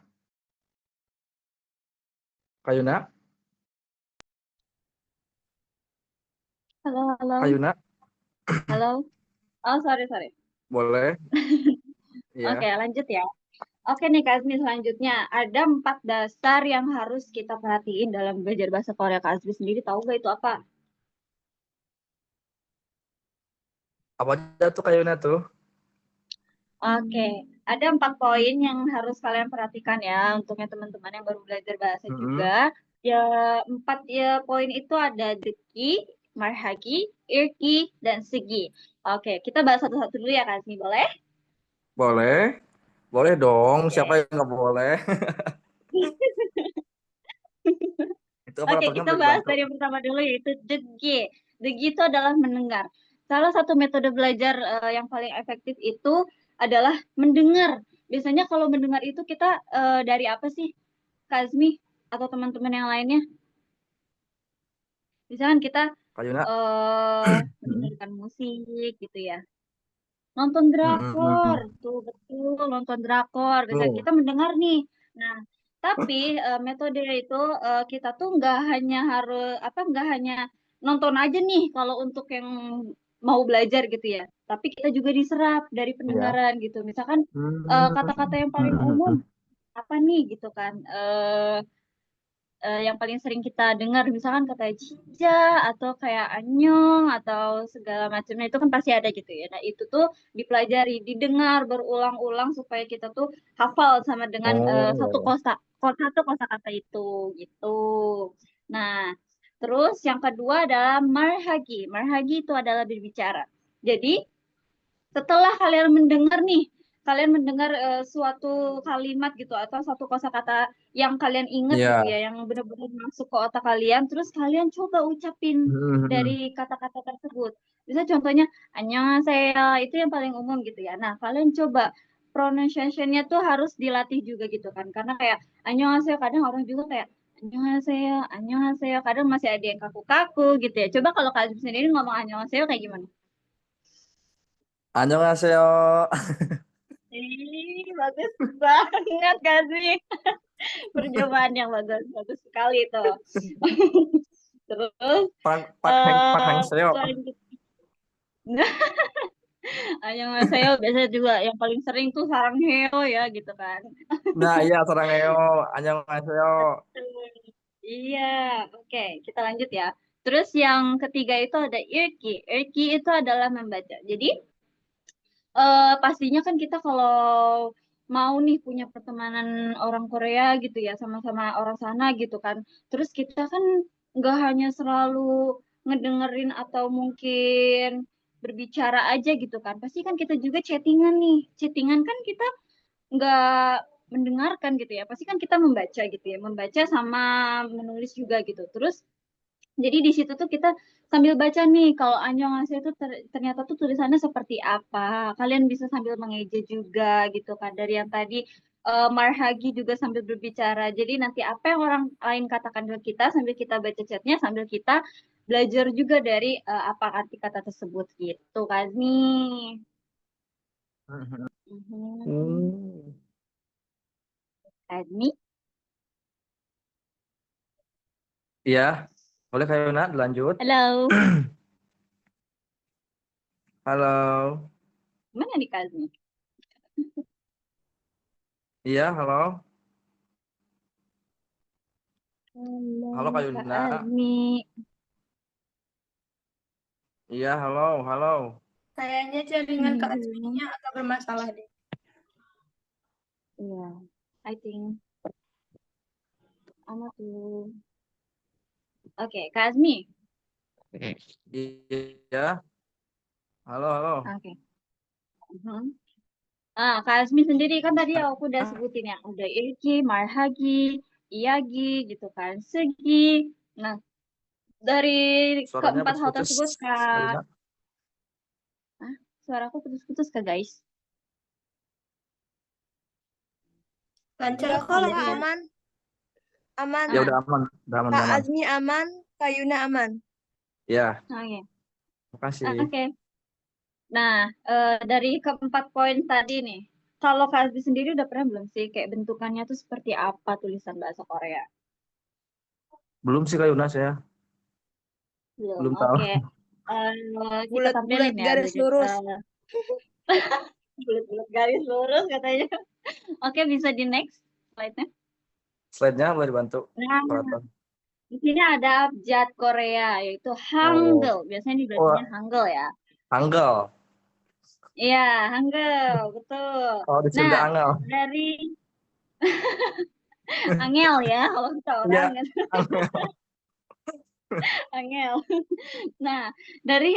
Kayuna, Halo, halo, Kayuna, halo. Oh, sorry, sorry. boleh? Oke, Iya. lanjut ya. Oke nih, Kak Azmi, selanjutnya. Ada 4 dasar yang harus kita perhatiin dalam belajar bahasa Korea. Kak Azmi sendiri tahu nggak itu apa? Apa aja tuh Kayuna tuh? Oke, ada 4 poin yang harus kalian perhatikan ya untuk yang teman-teman yang baru belajar bahasa Mm-mm. juga. Ya, 4 ya poin itu ada deki, marhagi, irki, dan segi. Oke, kita bahas satu-satu dulu ya, Kak Azmi, boleh? Boleh? Boleh dong. Siapa Oke. yang nggak boleh? Itu Oke, operatornya kita udah bahas dibantu. dari yang pertama dulu yaitu degi. Degi itu adalah mendengar. Salah satu metode belajar yang paling efektif itu adalah mendengar. Biasanya kalau mendengar itu kita dari apa sih, Kazmi atau teman-teman yang lainnya? Misalkan kita Kayuna. mendengarkan musik gitu ya. Nonton drakor, Mm-mm. tuh betul nonton drakor. Bisa Tuh. kita mendengar nih. Nah, tapi metode itu kita tuh nggak hanya harus apa nggak hanya nonton aja nih kalau untuk yang mau belajar gitu ya. Tapi kita juga diserap dari Iya. pendengaran gitu. Misalkan kata-kata yang paling umum Mm-mm. apa nih gitu kan. Yang paling sering kita dengar misalkan kata cija atau kayak anyong atau segala macamnya itu kan pasti ada gitu ya. Nah, itu tuh dipelajari, didengar berulang-ulang supaya kita tuh hafal sama dengan Oh. satu kosakata itu gitu. Nah, terus yang kedua adalah marhagi. Marhagi itu adalah berbicara. Jadi, setelah kalian mendengar nih, kalian mendengar suatu kalimat gitu atau satu kosakata yang kalian ingat gitu Iya. ya, yang benar-benar masuk ke otak kalian, terus kalian coba ucapin Mm-mm. dari kata-kata tersebut. Bisa contohnya annyeonghaseyo itu yang paling umum gitu ya. Nah, kalian coba pronunciation-nya tuh harus dilatih juga gitu kan. Karena kayak annyeonghaseyo kadang orang juga kayak annyeonghaseyo, annyeonghaseyo, kadang masih ada yang kaku-kaku gitu ya. Coba kalau kalian sendiri ngomong annyeonghaseyo kayak gimana? Annyeonghaseyo. Ih, bagus banget gak sih? Percobaan yang bagus, bagus sekali tuh. Terus, Pak Hang Seo. selanjutnya, yang saya biasanya juga yang paling sering tuh sarang heo ya gitu kan. Nah, iya Sarangeo. Annyeonghaseyo. Betul. Iya, oke, kita lanjut ya. Terus yang ketiga itu ada irki. Irki itu adalah membaca. Jadi, pastinya kan kita kalau mau nih punya pertemanan orang Korea gitu ya sama-sama orang sana gitu kan terus kita kan nggak hanya selalu ngedengerin atau mungkin berbicara aja gitu kan pasti kan kita juga chattingan nih chattingan kan kita nggak mendengarkan gitu ya. Pasti kan kita membaca gitu ya, membaca sama menulis juga gitu. Terus jadi di situ tuh kita sambil baca nih kalau annyeonghaseyo itu ternyata tuh tulisannya seperti apa. Kalian bisa sambil mengeja juga gitu kan. Dari yang tadi marhagi juga sambil berbicara. Jadi nanti apa yang orang lain katakan ke kita sambil kita baca chatnya sambil kita belajar juga dari apa arti kata tersebut gitu kan nih. Hmm. Admi. Iya, boleh Kak Yuna dilanjut. Halo. Halo. Mana nih Kazmi? Iya, halo. Halo Kak Halo Kak Yuna. Azmi. Iya, halo, halo. Kayaknya jaringan Kak Azminya agak bermasalah deh. Iya, I think ama tuh. Oke, Kak Azmi. Iya. Halo, halo. Oke. Kak Azmi sendiri kan tadi aku udah sebutin ya, udah Ilki, Marhagi, Iyagi gitu kan, Segi. Nah, dari Suaranya keempat hal putus-putus. tersebut Kak Kak, Yuna. suaraku putus-putus Kak guys. Lancar Udah kok kok lancar. aman. Aman. Ya udah aman, udah aman, Kak udah aman. Azmi aman, Kak Yuna aman. Ya, Oke. makasih. Oke. Nah, dari keempat poin tadi nih, kalau Kak Azmi sendiri udah pernah belum sih kayak bentukannya tuh seperti apa tulisan bahasa Korea? Belum sih Kak Yuna saya. Belum tahu. Oke. Kita Bulat-bulat tampilin ya. garis lurus. Bulat-bulat garis lurus katanya. Oke, bisa di next slide-nya. Slide-nya boleh dibantu. Nah, Operator. di sini ada abjad Korea, yaitu Hangul. Biasanya dibacanya Hangul ya. Hangul. Iya, Hangul, betul. Oh, di Sunda Nah, Angel. dari Angel ya, kalau kita Iya. orang Angel. Nah, dari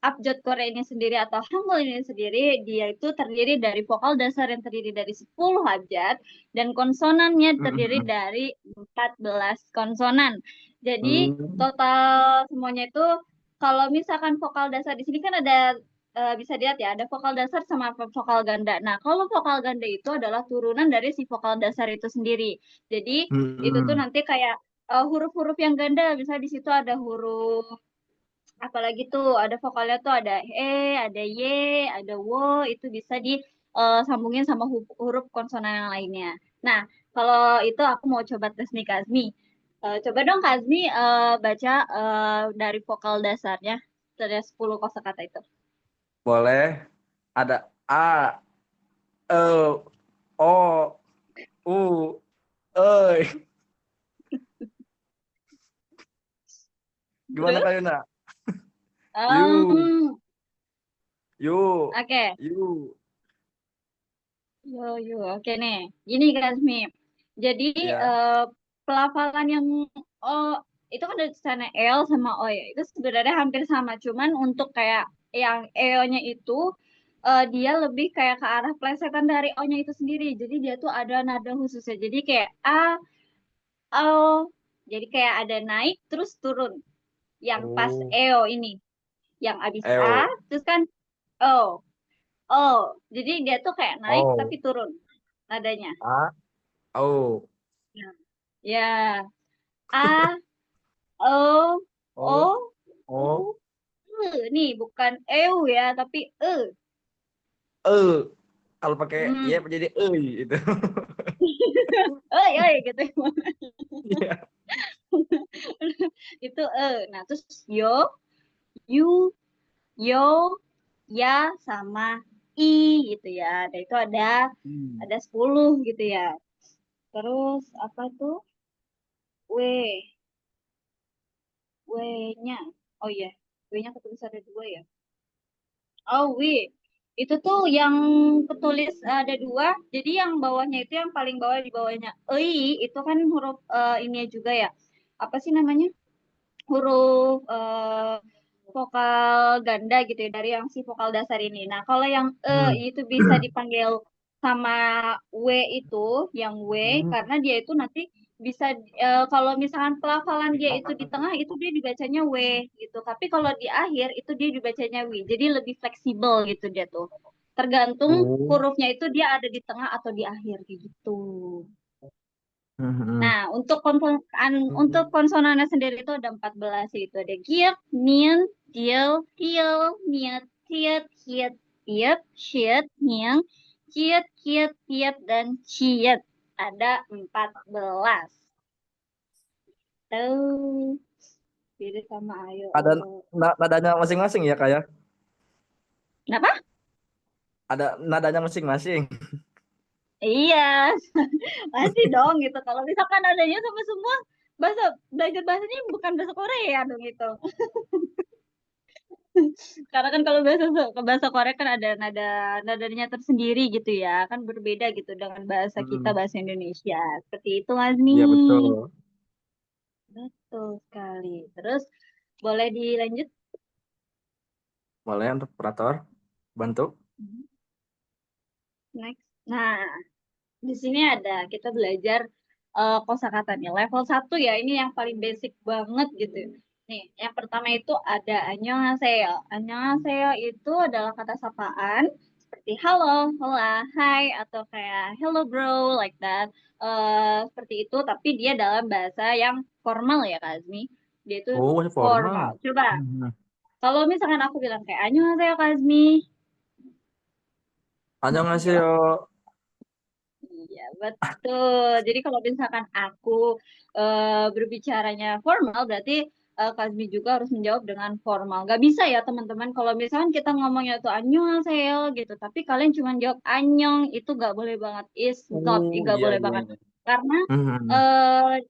abjad Korea ini sendiri atau Hangul ini sendiri, dia itu terdiri dari vokal dasar yang terdiri dari 10 abjad dan konsonannya terdiri dari 14 konsonan. Jadi total semuanya itu kalau misalkan vokal dasar di sini kan ada bisa dilihat ya, ada vokal dasar sama vokal ganda. Nah, kalau vokal ganda itu adalah turunan dari si vokal dasar itu sendiri. Jadi itu tuh nanti kayak huruf-huruf yang ganda, misalnya di situ ada huruf apalagi tuh ada vokalnya tuh ada ada y, ada wo, itu bisa disambungin sama huruf konsonan yang lainnya. Nah, kalau itu aku mau coba tes nih Kak Azmi. Coba dong Kak Azmi baca dari vokal dasarnya dari 10 kosakata itu. Boleh. Ada A, E, O, U, E. Gimana Kak Yuna? Oke. Oke nih. Gini Kak Azmi. Jadi pelafalan yang itu kan dari sana L sama O ya. Itu sebenarnya hampir sama. Cuman untuk kayak yang E-nya itu dia lebih kayak ke arah plesetan dari O-nya itu sendiri. Jadi dia tuh ada nada khususnya. Jadi kayak A, O. Jadi kayak ada naik terus turun. Yang pas EO ini. Yang abis A terus kan O. O. Jadi dia tuh kayak naik tapi turun nadanya. A, O. Ya. A, O, O, nih bukan EU ya, tapi E. Kalau pakai Y jadi E gitu. Gitu. Itu E. Nah, terus yo, you, yo, ya sama I gitu ya. Dan itu ada 10 gitu ya. Terus apa tuh? W-nya. Oh iya, W-nya ketulis ada 2 ya. Oh, itu tuh yang ketulis ada 2. Jadi yang bawahnya itu yang paling bawah di bawahnya itu kan huruf ini juga ya. Apa sih namanya? Huruf vokal ganda gitu ya dari yang si vokal dasar ini. Nah, kalau yang itu bisa dipanggil sama W itu, yang W, Hmm. karena dia itu nanti bisa kalau misalkan pelafalan dia itu di tengah itu dia dibacanya W gitu. Tapi kalau di akhir itu dia dibacanya W. Jadi lebih fleksibel gitu dia tuh. Tergantung Oh. hurufnya itu dia ada di tengah atau di akhir kayak gitu. Hmm. Nah, untuk konsonannya sendiri itu ada 14 itu ada giat, nien, diel, tiel, niet, tiet, hiet, tiep, shiet, nieng, ciet, kiet, tiet, dan ciet. Ada 14. Tuh, beda sama ayo. Ada nadanya masing-masing ya, kayak Kenapa? ada nadanya masing-masing. Iya, pasti dong gitu. Kalau misalkan adanya sama semua, belajar bahasanya bukan bahasa Korea dong gitu. Karena kan kalau bahasa Korea kan ada nadanya tersendiri gitu ya, kan berbeda gitu dengan bahasa kita Hmm. bahasa Indonesia. Seperti itu Azmi. Iya betul. Betul sekali. Terus boleh dilanjut? Boleh untuk operator bantu. Next. Nah, di sini ada kita belajar kosakata nih. Level 1 ya, ini yang paling basic banget gitu. Nih, yang pertama itu ada annyeonghaseyo. Annyeonghaseyo itu adalah kata sapaan seperti halo, hola, hai, atau kayak hello bro, like that. Seperti itu, tapi dia dalam bahasa yang formal ya Kak Azmi. Dia itu Oh, masih formal. formal. Coba, Hmm. kalau misalkan aku bilang kayak annyeonghaseyo Kak Azmi. Annyeonghaseyo. Iya, betul. Jadi kalau misalkan aku berbicaranya formal, berarti Kazmi juga harus menjawab dengan formal. Gak bisa ya teman-teman, kalau misalkan kita ngomongnya tuh annyeonghaseyo gitu, tapi kalian cuma jawab annyeong, itu gak boleh banget. Is not, Oh, gak iya boleh iya banget. iya. Karena Hmm.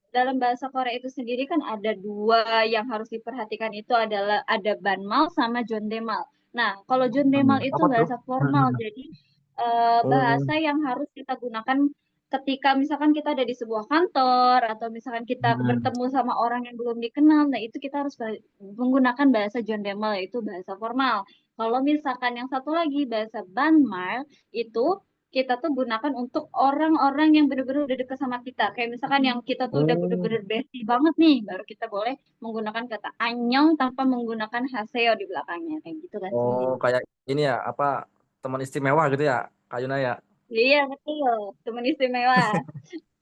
dalam bahasa Korea itu sendiri kan ada dua yang harus diperhatikan itu adalah ada banmal sama jondemal. Nah, kalau jondemal itu Apa tuh? bahasa formal, Hmm. jadi Oh. bahasa yang harus kita gunakan ketika misalkan kita ada di sebuah kantor atau misalkan kita Hmm. bertemu sama orang yang belum dikenal, nah itu kita harus menggunakan bahasa jondemal yaitu bahasa formal. Kalau misalkan yang satu lagi bahasa banmal itu kita tuh gunakan untuk orang-orang yang benar-benar udah deket sama kita. Kayak misalkan yang kita tuh udah Oh. benar-benar bestie banget nih, baru kita boleh menggunakan kata anyong tanpa menggunakan haseo di belakangnya. Kayak gitu kan Oh, sih. kayak ini ya, apa teman istimewa gitu ya, Kak Yuna ya? Iya betul, teman istimewa.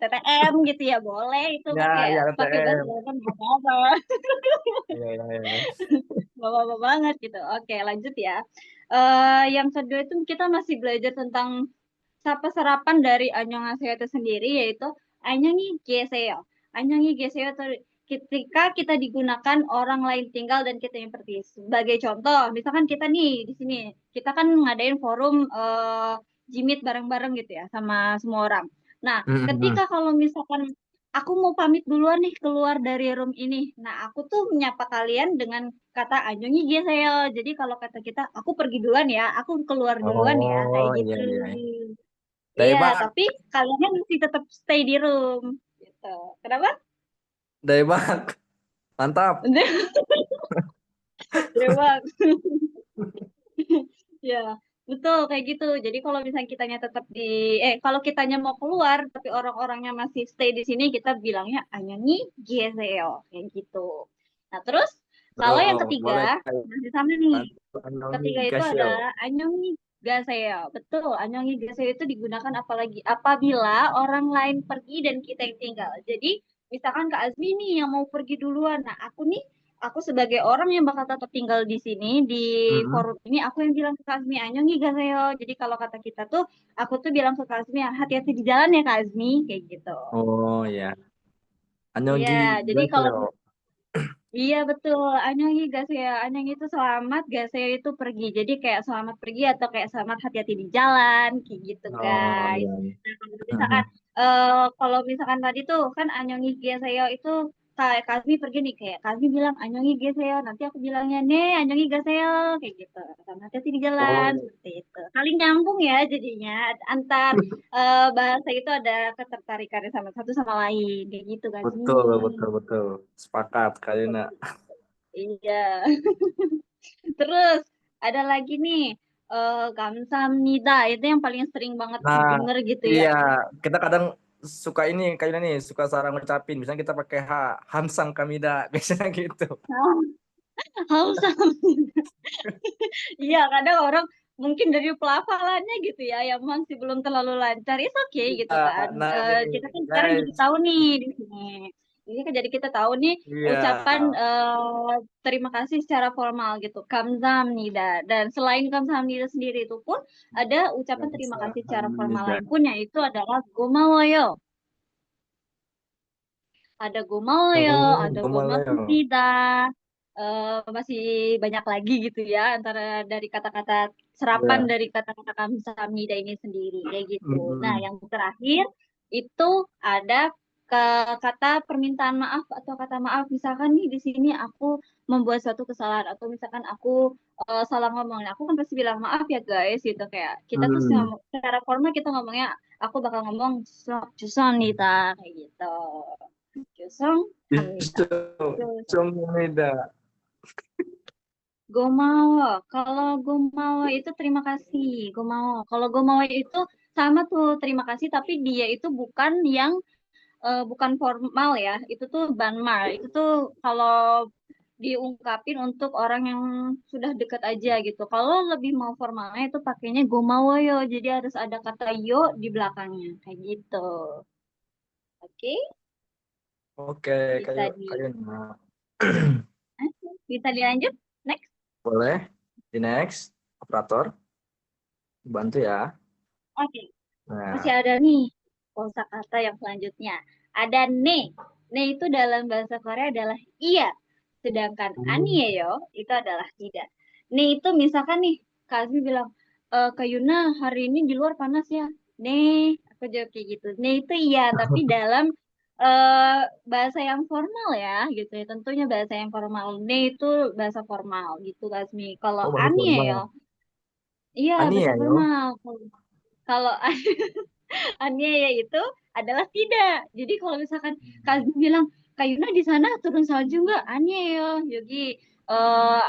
TTM gitu ya boleh itu Ya, ya pakai bahasa TTM. Jawa kan nggak apa-apa, Iya, iya, iya. nggak apa-apa banget gitu. Oke lanjut ya. Yang kedua itu kita masih belajar tentang sapa serapan dari annyeonghaseyo itu sendiri yaitu annyeonghi geseyo. Annyeonghi geseyo itu ketika kita digunakan orang lain tinggal dan kita yang pergi. Sebagai contoh, misalkan kita nih di sini, kita kan ngadain forum Jimit bareng-bareng gitu ya sama semua orang. Nah, Hmm. ketika kalau misalkan aku mau pamit duluan nih keluar dari room ini. Nah, aku tuh menyapa kalian dengan kata annyeonghi geseyo. Jadi kalau kata kita, aku pergi duluan ya, aku keluar duluan ya, kayak Oh, iya, gitu. iya. Iya, Daebak, tapi kalian masih tetap stay di room. Gitu. Kenapa? Daebak. Mantap. Dewa. Ya, betul kayak gitu. Jadi kalau misalnya kitanya tetap kalau kitanya mau keluar tapi orang-orangnya masih stay di sini, kita bilangnya anyonyi geseo kayak gitu. Nah, terus kalau yang Oh, ketiga boleh. masih sama nih. Mantap. Ketiga itu Gasio. ada anyongi gaseo. Betul, anyongi gaseo itu digunakan apalagi apabila orang lain pergi dan kita yang tinggal. Jadi, misalkan Kak Azmi nih yang mau pergi duluan. Nah, aku sebagai orang yang bakal tetap tinggal di sini di Hmm. forum ini, aku yang bilang ke Kak Azmi, anyongi gaseo. Jadi kalau kata kita tuh, aku tuh bilang ke Kak Azmi, hati-hati di jalan ya Kak Azmi, kayak gitu. Oh, ya. Iya, Annyeonggi jadi kalau Gasio. iya betul, Anyongi Gaseo. Anyongi itu selamat, Gaseo itu pergi. Jadi kayak selamat pergi atau kayak selamat hati-hati di jalan, kayak gitu Oh, guys. iya, iya. Nah, Hmm. kalau misalkan tadi tuh kan Anyongi Gaseo itu kayak Kazmi pergi nih kayak Kazmi bilang Anyongi Gaseo, nanti aku bilangnya Anyongi Gaseo kayak gitu. Sama hati-hati di jalan Oh, seperti itu. Saling nyambung ya jadinya antar bahasa itu ada ketertarikannya sama satu sama lain kayak gitu Kazmi. betul, betul, betul. Sepakat, Kak Yuna. Iya. Terus ada lagi nih Kamsahamnida itu yang paling sering banget Nah, didengar gitu ya. iya, kita kadang suka ini kayaknya nih, suka salah ngucapin. Misalnya kita pakai Hamsang Kamida, biasanya gitu. Kamsahamnida. Iya, kadang orang mungkin dari pelafalannya gitu ya, yang masih belum terlalu lancar, itu oke gitu kan. Nah, nih, Kita kan sekarang jadi guys. tahu nih di sini. Jadi kita tahu nih Iya. ucapan terima kasih secara formal gitu, kamsahamnida. Dan selain kamsahamnida sendiri itu pun ada ucapan terima kasih secara formal lain pun, yaitu adalah gomawoyo. Ada gomawoyo, ada Gomawoyo. gomakamnida, masih banyak lagi gitu ya antara dari kata-kata serapan Iya. dari kata-kata kamsahamnida ini sendiri kayak gitu. Nah, Mm-mm. yang terakhir itu ada kata permintaan maaf atau kata maaf. Misalkan nih di sini aku membuat suatu kesalahan atau misalkan aku salah ngomong. Nah, aku kan pasti bilang maaf ya guys gitu, kayak kita tuh Hmm. secara formal kita ngomongnya, aku bakal ngomong jusanita kayak gitu. Jusonghamnida. Jusonghamnida. Gomawa. Kalau gomawa itu terima kasih. Gomawa. Kalau gomawa itu sama tuh terima kasih, tapi dia itu bukan yang bukan formal ya. Itu tuh banmar. Itu tuh kalau diungkapin untuk orang yang sudah dekat aja gitu. Kalau lebih mau formalnya itu pakainya gomawa yo. Jadi harus ada kata yo di belakangnya kayak gitu. Oke, Oke, bisa kayaknya. bisa dilanjut. Next. Boleh. Di next, operator. Bantu ya. Oke. Masih Nah, ada nih kosakata yang selanjutnya. Ada ne. Ne itu dalam bahasa Korea adalah iya. Sedangkan anieo itu adalah tidak. Ne itu misalkan nih, Kak Azmi bilang, Kak Yuna hari ini di luar panas ya. Ne, aku jawab kayak gitu. Ne itu iya, tapi dalam bahasa yang formal ya, gitu ya. Tentunya bahasa yang formal. Ne itu bahasa formal gitu, Kak Azmi. Kalau oh baru formal. anieo, iya Ani bahasa ya, yo. formal. Kalau aniaya itu adalah tidak. Jadi kalau misalkan Kak Azmi bilang, Kak Yuna di sana turun salju nggak? Aniaya, Yogi, eh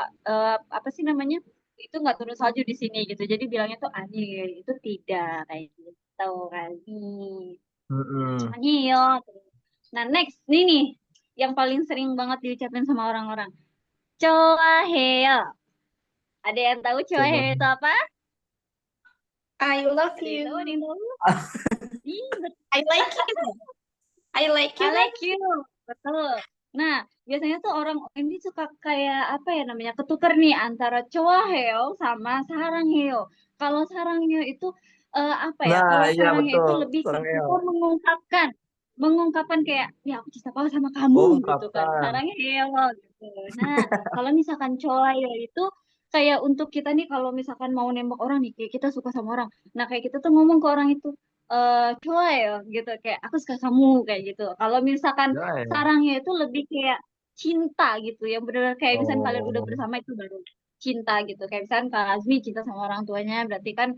apa sih namanya? Itu nggak turun salju di sini gitu. Jadi bilangnya tuh aniaya, itu tidak kayak gitu kali. Mm-mm. Aniaya. Nah next, ini nih yang paling sering banget diucapin sama orang-orang. Coaheo. Ada yang tahu Coba. coaheo itu apa? I love Ada yang tahu? Ada you. yang tahu? Ih, I like you. I like I you. like you. Betul. Nah, biasanya tuh orang ini suka kayak apa ya namanya, ketukar nih antara choaheo sama sarangheo. Kalau sarangheo itu apa ya? Nah, Kalau iya sarangheo betul. itu lebih ke Sarang kita Eo. mengungkapkan kayak, ya aku cinta banget sama kamu Oh, gitu kan. ungkapkan. Sarangheo gitu. Nah, kalau misalkan choaheo itu kayak untuk kita nih kalau misalkan mau nembak orang nih, kayak kita suka sama orang. Nah, kayak kita tuh ngomong ke orang itu, ya gitu, kayak aku suka kamu kayak gitu. Kalau misalkan Ya, ya. sarangnya itu lebih kayak cinta gitu, yang benar-benar kayak misalkan kalian udah Oh, bersama itu baru cinta gitu. Kayak misalkan Kak Azmi cinta sama orang tuanya, berarti kan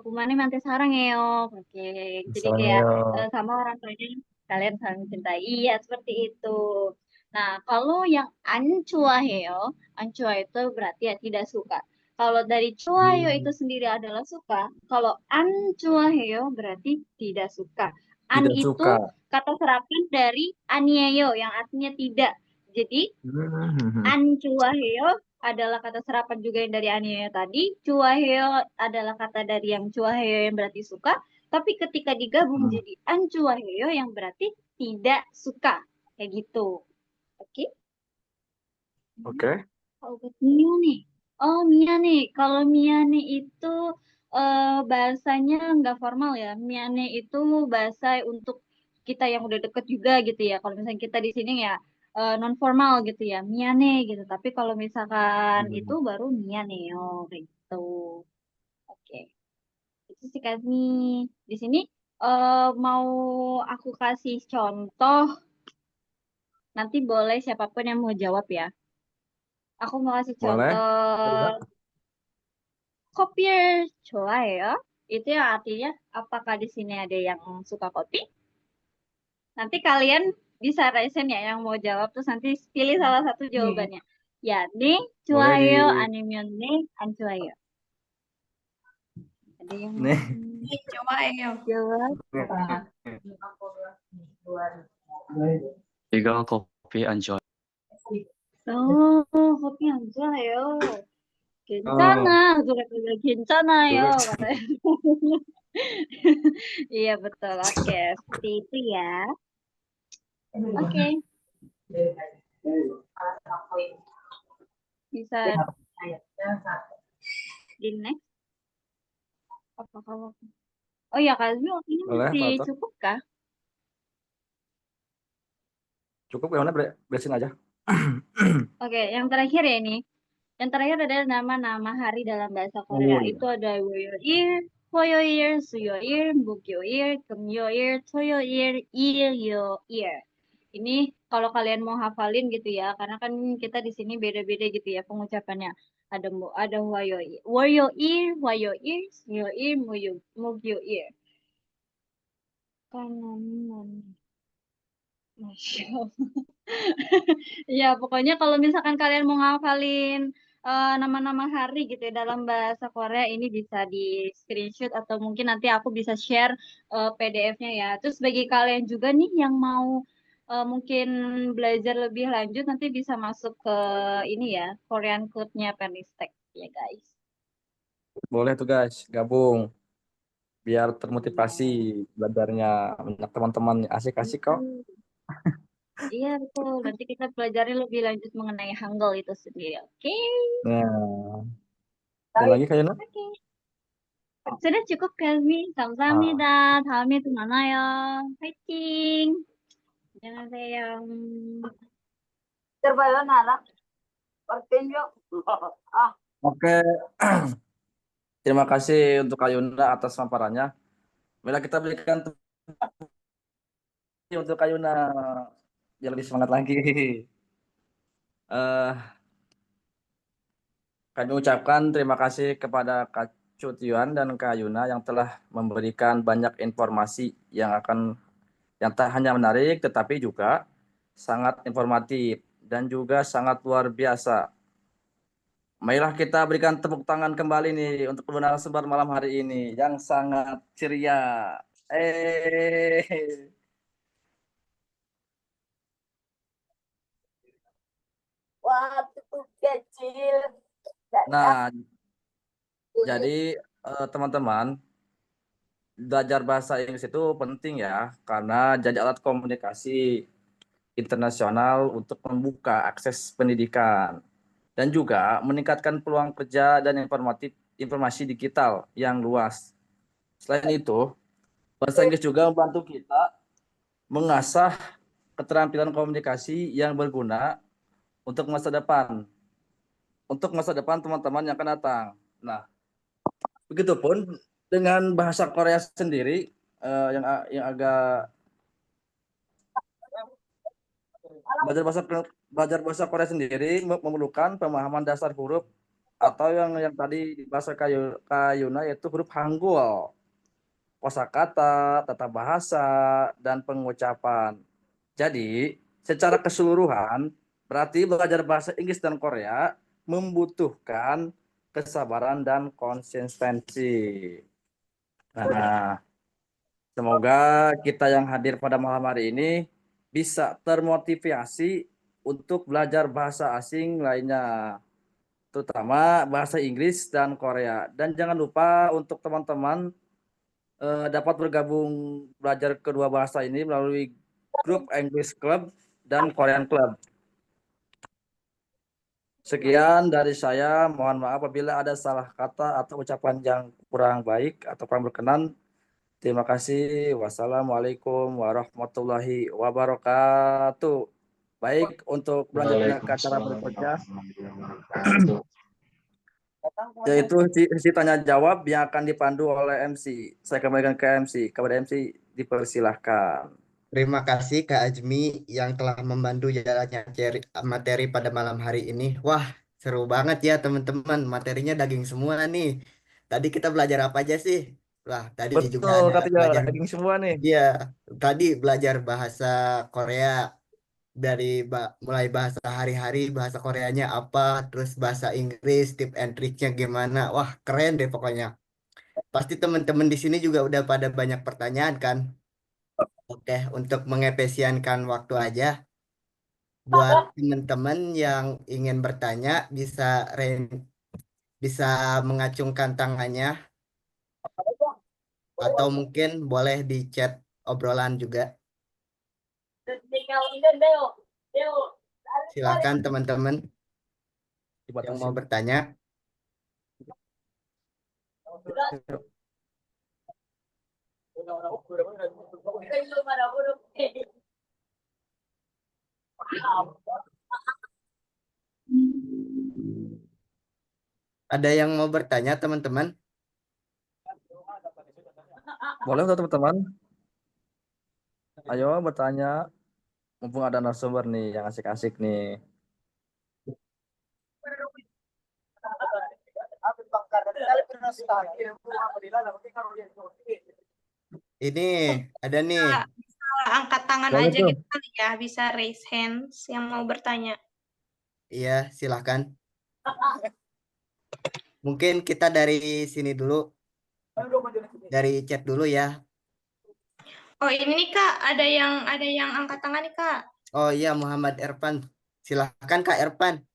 pumane mantai sarang ya. Oke, jadi Sarang kayak Eo. sama orang tuanya kalian saling mencintai. Iya, seperti itu. Nah, kalau yang ancuaheo, ancua itu berarti ya tidak suka. Kalau dari cuayo itu sendiri adalah suka, kalau an cuaheo berarti tidak suka. An Tidak itu suka. kata serapan dari anieo yang artinya tidak. Jadi Hmm. an cuaheo adalah kata serapan juga yang dari anieo tadi. Cuaheo adalah kata dari yang cuaheo yang berarti suka. Tapi ketika digabung Hmm. jadi an cuaheo yang berarti tidak suka. Kayak gitu. Oke? Oke. Oh, buat Mia nih. Oh, Mia nih. Kalau Mia nih itu bahasanya nggak formal ya. Mia nih itu bahasa untuk kita yang udah deket juga gitu ya. Kalau misalnya kita di sini ya non formal gitu ya. Mia nih gitu. Tapi kalau misalkan itu Hmm. baru Mia nih. Oh, kayak gitu. Oke. Itu sih Kasmi. Di sini mau aku kasih contoh. Nanti boleh siapapun yang mau jawab ya. Aku mau kasih Boleh? contoh kopier ya. Itu yang artinya apakah di sini ada yang suka kopi? Nanti kalian bisa resen ya yang mau jawab terus nanti pilih salah satu Iya. jawabannya. Ya, ne Boleh di cuayo, animyon ne, an cuayo. Ada yang Nih. Coba ayo. jawab. 이거 커피 안 좋아. 커피 안 좋아요. 괜찮아. 그래, 괜찮아요. katanya. Iya betul. Oke, seperti itu ya. Oke, bisa di next. Apa kamu? Oh ya, Kak Azmi, waktunya Boleh, masih Pak. cukup kah? Cukup ya, beresin aja. Oke, yang terakhir ya ini. Yang terakhir adalah nama-nama hari dalam bahasa Korea. Oh, iya. Itu ada Woyoil, Hoyoil, Suyoil, Mukyoil, Gemyoil, Toyoil, Ilyoil. Ini kalau kalian mau hafalin gitu ya, karena kan kita di sini beda-beda gitu ya pengucapannya. Ada Woyoil, Wayoil, Suyoil, Mukyoil. Kanan. Masya Allah. Ya, pokoknya kalau misalkan kalian mau ngafalin nama-nama hari gitu ya dalam bahasa Korea ini bisa di screenshot atau mungkin nanti aku bisa share PDF-nya ya. Terus bagi kalian juga nih yang mau mungkin belajar lebih lanjut nanti bisa masuk ke ini ya, Korean Club-nya Perlistek ya guys. Boleh tuh guys, gabung. Biar termotivasi belajarnya. Banyak teman-teman asik-asik kok. Iya betul, nanti kita pelajari lebih lanjut mengenai Hangul itu sendiri, oke? Nah, ada lagi kayaknya? Oke. Sudah cukup Kazmi, 감사합니다. 다음에 또 만나요. 화이팅! 안녕하세요. Oke. Terima kasih untuk Kayuna atas paparannya. Bila kita berikan untuk Kayuna biar lebih semangat lagi. Eh, Kami ucapkan terima kasih kepada Kak Cutian dan Kak Yuna yang telah memberikan banyak informasi yang tak hanya menarik tetapi juga sangat informatif dan juga sangat luar biasa. Marilah kita berikan tepuk tangan kembali nih untuk kedua narasumber malam hari ini yang sangat ceria. Eh. Waktu kecil. Nah, jadi teman-teman, belajar bahasa Inggris itu penting ya, karena jadi alat komunikasi internasional untuk membuka akses pendidikan dan juga meningkatkan peluang kerja dan informasi digital yang luas. Selain itu, bahasa Inggris juga membantu kita mengasah keterampilan komunikasi yang berguna untuk masa depan, teman-teman yang akan datang. Nah, begitupun dengan bahasa Korea sendiri yang agak belajar bahasa Korea sendiri memerlukan pemahaman dasar huruf atau yang tadi di bahasa Kayuna yaitu huruf Hangul, kosakata, tata bahasa, dan pengucapan. Jadi, secara keseluruhan berarti belajar bahasa Inggris dan Korea membutuhkan kesabaran dan konsistensi. Nah, semoga kita yang hadir pada malam hari ini bisa termotivasi untuk belajar bahasa asing lainnya, terutama bahasa Inggris dan Korea. Dan jangan lupa untuk teman-teman dapat bergabung belajar kedua bahasa ini melalui grup English Club dan Korean Club. Sekian dari saya, mohon maaf apabila ada salah kata atau ucapan yang kurang baik atau kurang berkenan. Terima kasih. Wassalamualaikum warahmatullahi wabarakatuh. Baik, untuk melanjutkan ke acara berikutnya, yaitu sesi tanya jawab yang akan dipandu oleh MC. Saya kembalikan ke MC. Kepada MC, dipersilahkan. Terima kasih Kak Azmi yang telah membantu jalannya materi pada malam hari ini. Wah, seru banget ya teman-teman. Materinya daging semua nih. Tadi kita belajar apa aja sih? Wah, tadi juga Betul, ada katanya belajar. daging semua nih. Iya, tadi belajar bahasa Korea dari mulai bahasa hari-hari, bahasa Koreanya apa, terus bahasa Inggris, tip and triknya gimana. Wah, keren deh pokoknya. Pasti teman-teman di sini juga udah pada banyak pertanyaan kan? Oke, untuk mengefisienkan waktu aja, buat teman-teman yang ingin bertanya bisa mengacungkan tangannya atau mungkin boleh di chat obrolan juga. Silakan teman-teman yang mau Dibatasin. bertanya. Ada yang mau bertanya teman-teman? Boleh tuh teman-teman. Ayo bertanya. Mumpung ada narasumber nih yang asik-asik nih. Ini ada nih. Angkat tangan Boleh aja tuh. gitu kali ya, bisa raise hands yang mau bertanya. Iya, silahkan. Mungkin kita dari sini dulu, dari chat dulu ya. Oh ini nih Kak, ada yang angkat tangan nih Kak. Oh iya, Muhammad Erpan. Silahkan Kak Erpan.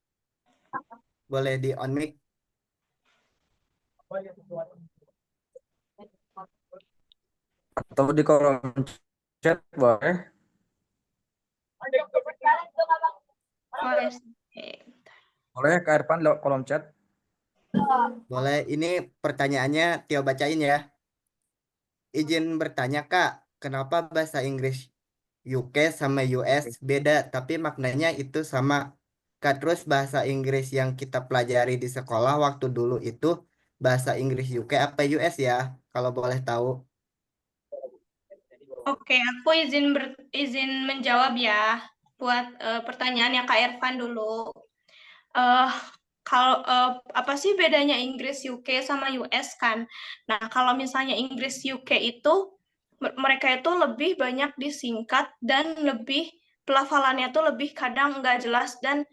Boleh di on mic. Atau di kolom chat boleh. Oh, yes. Boleh Kak Irfan lewat kolom chat. Boleh, ini pertanyaannya Tio bacain ya. Izin bertanya Kak, kenapa bahasa Inggris UK sama US beda tapi maknanya itu sama? Kak, terus bahasa Inggris yang kita pelajari di sekolah waktu dulu itu bahasa Inggris UK apa US ya? Kalau boleh tahu. Oke, aku izin menjawab ya buat pertanyaannya Kak Irfan dulu. Eh kalau apa sih bedanya Inggris UK sama US kan? Nah, kalau misalnya Inggris UK itu mereka itu lebih banyak disingkat dan lebih pelafalannya tuh lebih kadang nggak jelas dan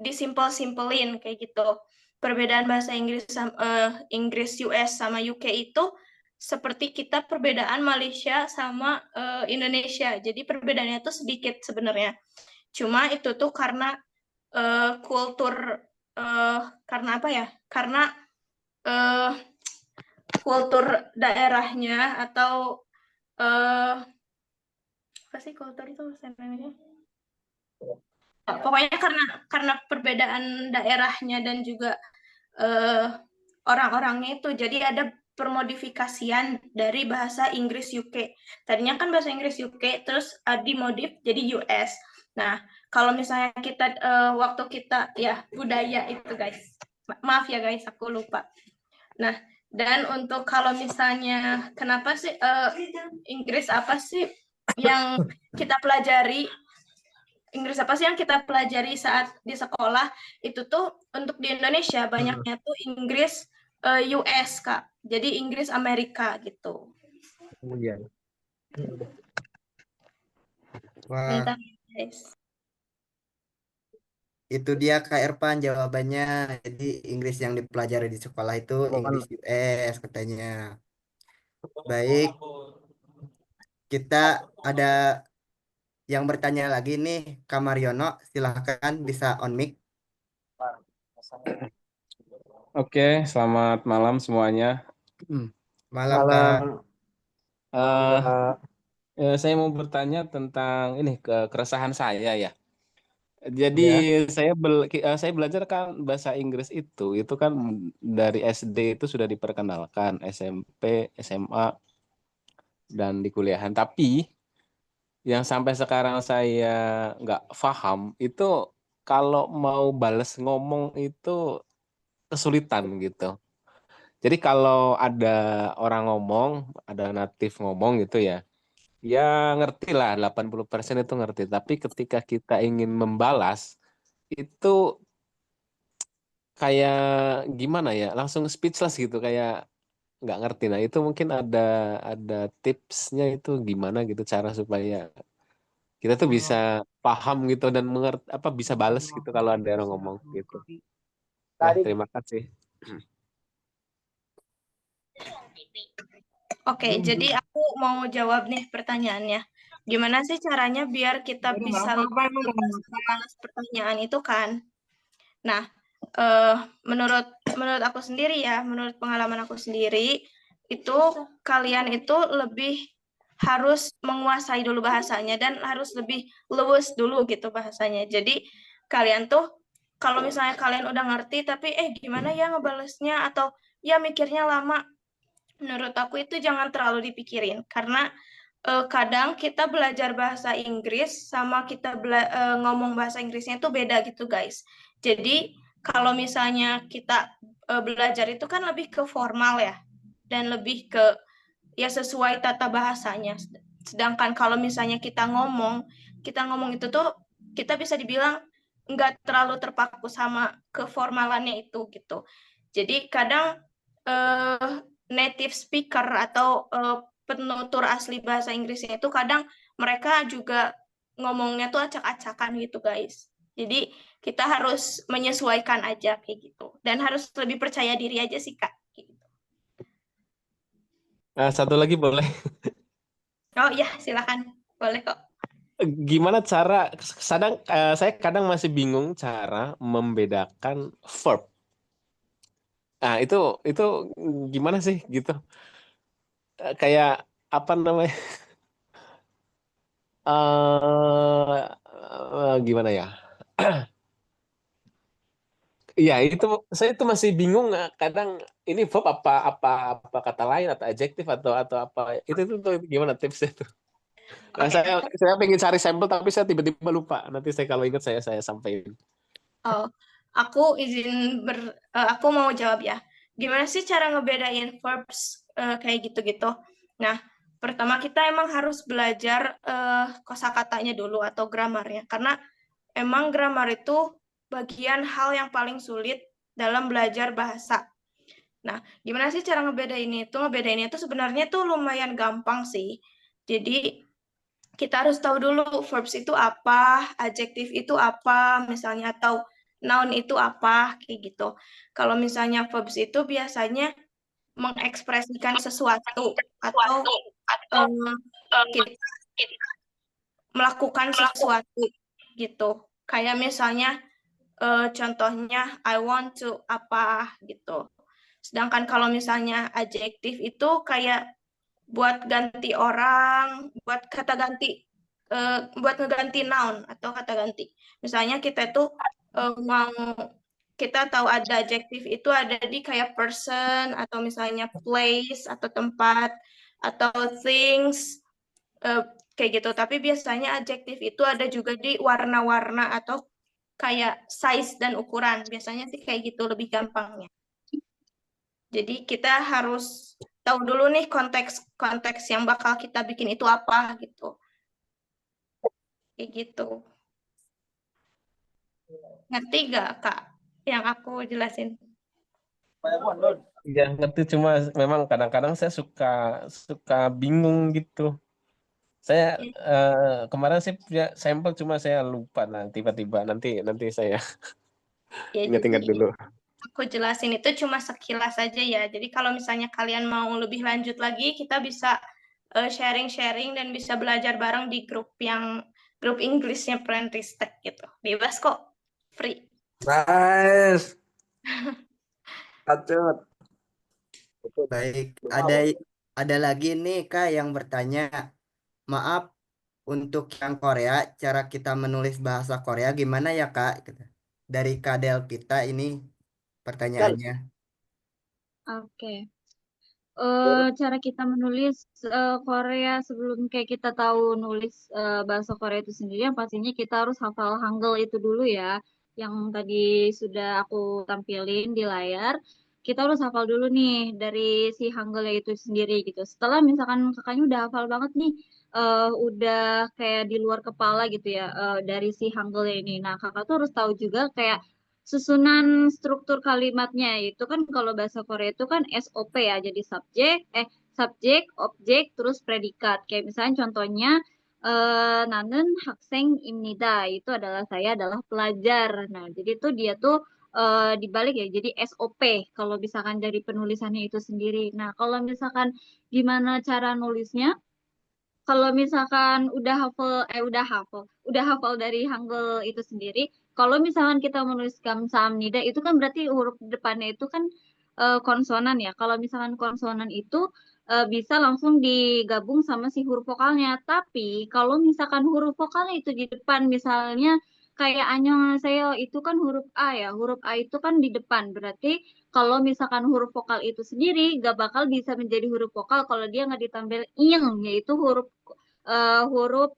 disimpel-simpelin kayak gitu. Perbedaan bahasa Inggris US sama UK itu seperti kita perbedaan Malaysia sama Indonesia. Jadi perbedaannya itu sedikit sebenarnya. Cuma itu tuh karena kultur karena apa ya? Karena uh, kultur daerahnya atau apa sih kultur itu namanya? Pokoknya karena perbedaan daerahnya dan juga orang-orangnya itu, jadi ada permodifikasian dari bahasa Inggris UK. Tadinya kan bahasa Inggris UK, terus dimodif jadi US. Nah, kalau misalnya kita waktu kita ya budaya itu guys, maaf ya guys, aku lupa. Nah, dan untuk kalau misalnya kenapa sih Inggris apa sih yang kita pelajari? Inggris apa sih yang kita pelajari saat di sekolah itu tuh untuk di Indonesia banyaknya tuh Inggris US Kak. Jadi Inggris Amerika gitu. Oh iya. Wah, Bentar guys. itu dia Kak Erpan jawabannya. Jadi Inggris yang dipelajari di sekolah itu Inggris US katanya. Baik, kita ada yang bertanya lagi nih, Kak Mariono, silahkan bisa on mic. Oke, selamat malam semuanya. Malam Kak. Saya mau bertanya tentang ini keresahan saya ya. Jadi saya belajar kan bahasa Inggris itu kan dari SD itu sudah diperkenalkan, SMP, SMA, dan di kuliahan. Tapi yang sampai sekarang saya nggak paham itu kalau mau bales ngomong itu kesulitan gitu. Jadi kalau ada orang ngomong, ada natif ngomong gitu ya, ya ngerti lah 80% itu ngerti. Tapi ketika kita ingin membalas, itu kayak gimana ya, langsung speechless gitu, kayak nggak ngerti. Nah itu mungkin ada tipsnya itu gimana gitu cara supaya kita tuh bisa paham gitu dan mengerti apa bisa bales gitu kalau ada orang ngomong gitu. Ya, terima kasih. Oke, jadi aku mau jawab nih pertanyaannya. Gimana sih caranya biar kita bisa lebih luas membalas pertanyaan itu kan? Nah, menurut aku sendiri ya, menurut pengalaman aku sendiri, itu kalian itu lebih harus menguasai dulu bahasanya dan harus lebih luwes dulu gitu bahasanya. Jadi kalian tuh kalau misalnya kalian udah ngerti tapi gimana ya ngebalesnya atau ya mikirnya lama, menurut aku itu jangan terlalu dipikirin karena kadang kita belajar bahasa Inggris sama kita ngomong bahasa Inggrisnya itu beda gitu guys. Jadi kalau misalnya kita belajar itu kan lebih ke formal ya dan lebih ke ya sesuai tata bahasanya. Sedangkan kalau misalnya kita ngomong itu tuh kita bisa dibilang nggak terlalu terpaku sama keformalannya itu gitu. Jadi kadang native speaker atau penutur asli bahasa Inggrisnya itu kadang mereka juga ngomongnya tuh acak-acakan gitu guys. Jadi kita harus menyesuaikan aja kayak gitu dan harus lebih percaya diri aja sih Kak. Gitu. Satu lagi boleh. Oh iya silakan boleh kok. Gimana cara saya kadang masih bingung cara membedakan verb. Nah, itu gimana sih gitu? Kayak apa namanya? Gimana ya? Iya, saya itu masih bingung kadang ini verb apa kata lain atau adjektif atau apa. Itu tuh gimana tipsnya tuh? Nah, Oke. saya pengen cari sampel tapi saya tiba-tiba lupa. Nanti saya kalau ingat saya sampaikan. Oh, aku aku mau jawab ya. Gimana sih cara ngebedain verbs kayak gitu-gitu? Nah, pertama kita emang harus belajar kosakatanya dulu atau gramarnya karena emang grammar itu bagian hal yang paling sulit dalam belajar bahasa. Nah, gimana sih cara ngebedainnya itu? Ngebedainnya itu sebenarnya tuh lumayan gampang sih. Jadi kita harus tahu dulu verbs itu apa, adjektif itu apa, misalnya atau noun itu apa, kayak gitu. Kalau misalnya verbs itu biasanya mengekspresikan sesuatu atau kita melakukan sesuatu gitu. Kayak misalnya contohnya I want to apa gitu. Sedangkan kalau misalnya adjektif itu kayak buat ganti orang, buat kata ganti, buat ngeganti noun atau kata ganti. Misalnya kita itu kita tahu ada adjektif itu ada di kayak person atau misalnya place atau tempat atau things kayak gitu. Tapi biasanya adjektif itu ada juga di warna-warna atau kayak size dan ukuran. Biasanya sih kayak gitu lebih gampangnya. Jadi kita harus tahu dulu nih konteks yang bakal kita bikin itu apa gitu. Kayak gitu. Ngerti gak Kak yang aku jelasin? Ya ngerti cuma memang kadang-kadang saya suka bingung gitu. Saya kemarin saya punya sampel cuma saya lupa tiba-tiba nanti saya Ya, ingat-ingat jadi dulu. aku jelasin itu cuma sekilas aja ya. Jadi kalau misalnya kalian mau lebih lanjut lagi, kita bisa sharing-sharing dan bisa belajar bareng di grup Inggrisnya Prentice-Tech gitu. Bebas kok, free. Nice. Lanjut. Baik, ada lagi nih Kak yang bertanya, maaf untuk yang Korea, cara kita menulis bahasa Korea gimana ya Kak? Gitu. Dari Kak Delpita ini pertanyaannya. Oke. Cara kita menulis Korea sebelum kayak kita tahu nulis bahasa Korea itu sendiri, yang pastinya kita harus hafal Hangul itu dulu ya, yang tadi sudah aku tampilin di layar. Kita harus hafal dulu nih dari si Hangulnya itu sendiri gitu. Setelah misalkan kakaknya udah hafal banget nih, udah kayak di luar kepala gitu ya dari si Hangulnya ini. Nah, kakak tuh harus tahu juga kayak susunan struktur kalimatnya itu kan kalau bahasa Korea itu kan SOP ya, jadi subjek, objek, terus predikat. Kayak misalnya contohnya nanen 학생입니다 itu adalah saya adalah pelajar. Nah, jadi tuh dia tuh dibalik ya, jadi SOP kalau misalkan dari penulisannya itu sendiri. Nah, kalau misalkan gimana cara nulisnya? Kalau misalkan udah hafal dari Hangul itu sendiri, kalau misalkan kita menulis Gamsam Nida itu kan berarti huruf depannya itu kan konsonan ya. Kalau misalkan konsonan itu bisa langsung digabung sama si huruf vokalnya. Tapi kalau misalkan huruf vokalnya itu di depan, misalnya kayak annyeonghaseyo itu kan huruf A ya. Huruf A itu kan di depan. Berarti kalau misalkan huruf vokal itu sendiri gak bakal bisa menjadi huruf vokal kalau dia nggak ditambah ing, yaitu huruf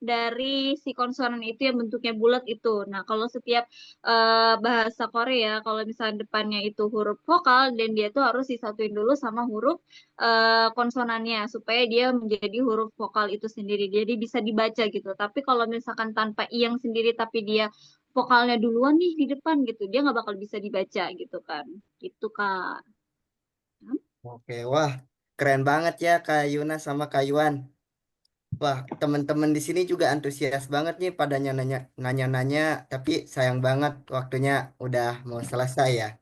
dari si konsonan itu yang bentuknya bulat itu. Nah, kalau setiap bahasa Korea, kalau misalnya depannya itu huruf vokal dan dia tuh harus disatuin dulu sama huruf konsonannya supaya dia menjadi huruf vokal itu sendiri. Jadi bisa dibaca gitu. Tapi kalau misalkan tanpa ing sendiri tapi dia vokalnya duluan nih di depan gitu, dia nggak bakal bisa dibaca gitu kan. Gitu, Kak. Oke, wah keren banget ya Kak Yuna sama Kak Yuan. Wah, teman-teman di sini juga antusias banget nih pada nanya-nanya, tapi sayang banget waktunya udah mau selesai ya.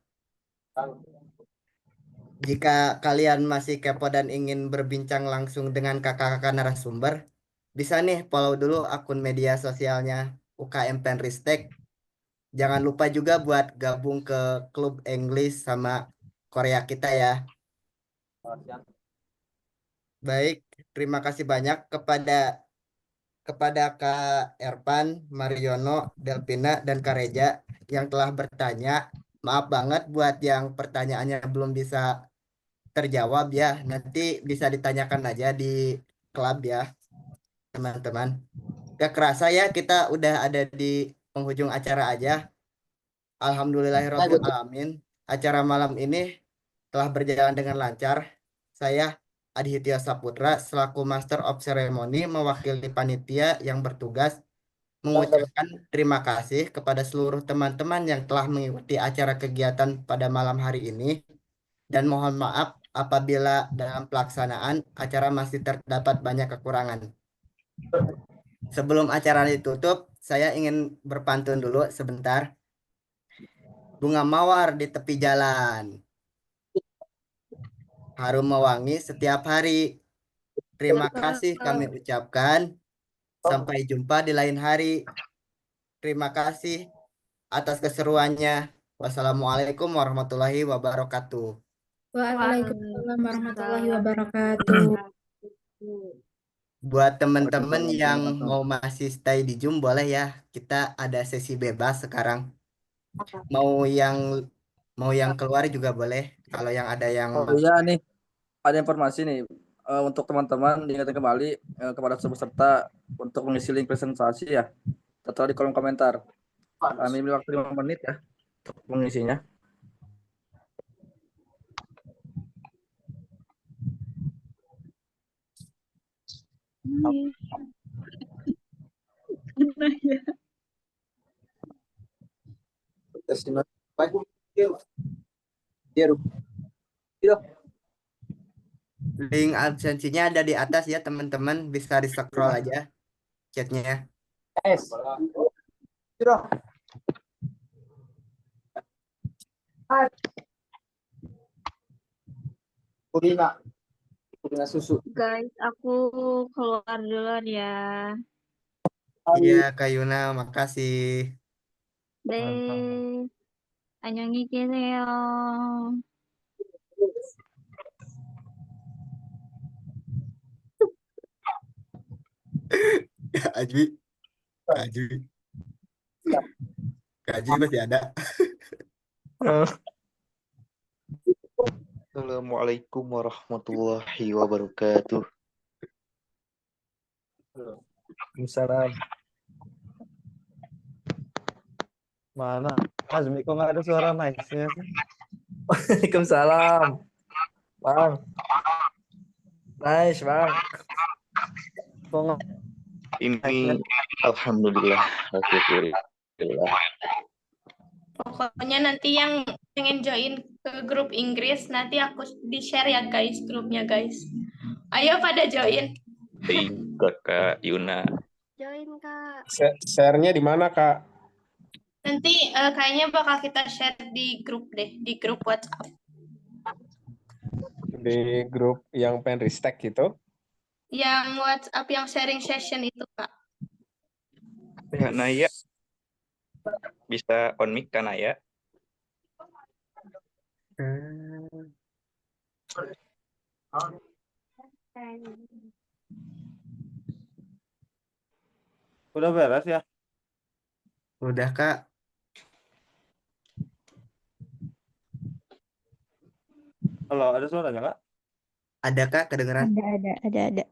Jika kalian masih kepo dan ingin berbincang langsung dengan kakak-kakak narasumber, bisa nih follow dulu akun media sosialnya UKM Penristek. Jangan lupa juga buat gabung ke klub English sama Korea kita ya. Baik, terima kasih banyak kepada Kak Ervan, Mariono, Delpina, dan Kak Reja yang telah bertanya. Maaf banget buat yang pertanyaannya belum bisa terjawab ya. Nanti bisa ditanyakan aja di klub ya, teman-teman. Gak kerasa ya kita udah ada di penghujung acara aja. Alhamdulillahirabbil alamin. Acara malam ini telah berjalan dengan lancar. Saya Aditya Saputra selaku Master of Ceremony mewakili panitia yang bertugas mengucapkan terima kasih kepada seluruh teman-teman yang telah mengikuti acara kegiatan pada malam hari ini dan mohon maaf apabila dalam pelaksanaan acara masih terdapat banyak kekurangan. Sebelum acara ditutup, saya ingin berpantun dulu sebentar. Bunga mawar di tepi jalan, harum mewangi setiap hari. Terima kasih kami ucapkan. Sampai jumpa di lain hari. Terima kasih atas keseruannya. Wassalamualaikum warahmatullahi wabarakatuh. Waalaikumsalam warahmatullahi wabarakatuh. Buat teman-teman Waalaikumsalam yang warahmatullahi mau masih stay di Zoom boleh ya. Kita ada sesi bebas sekarang. Mau yang keluar juga boleh. Kalau yang ada yang Oh iya nih, ada informasi nih untuk teman-teman diingatkan kembali kepada seluruh peserta untuk mengisi link presentasi ya. Tertera di kolom komentar. Kami beri waktu 5 menit ya untuk mengisinya. link absensinya ada di atas ya teman-teman. Bisa di scroll aja chatnya. Susu. Guys, aku keluar duluan ya. Iya Kak Yuna, makasih. Deh. 안녕히 계세요. Kak Ajwi. Kak Ajwi. Kak Ajwi masih ada. Assalamualaikum warahmatullahi wabarakatuh. Waalaikumsalam. Mana? Azmi kok nggak ada suara nice-nya sih? Waalaikumsalam. Bang. Nice, Bang. Kok nggak? Ini alhamdulillah, alhamdulillah. Pokoknya nanti yang pengen join ke grup Inggris, nanti aku di-share ya guys, grupnya guys. Ayo pada join. Kakak Yuna. Join, Kak. Share-nya di mana, Kak? Nanti kayaknya bakal kita share di grup deh, di grup WhatsApp. Di grup yang Penristek gitu. Yang WhatsApp yang sharing session itu, Kak. Ya, Naya bisa on mic kan Naya? Udah beres ya? Udah, Kak. Halo, ada suaranya, Kak? Ada, Kak, kedengeran? Ada.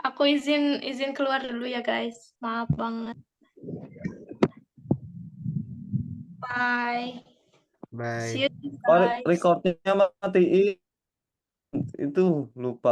Aku izin keluar dulu ya, guys. Maaf banget. Bye. Bye. See you Oh, guys. recordnya matiin. Itu lupa.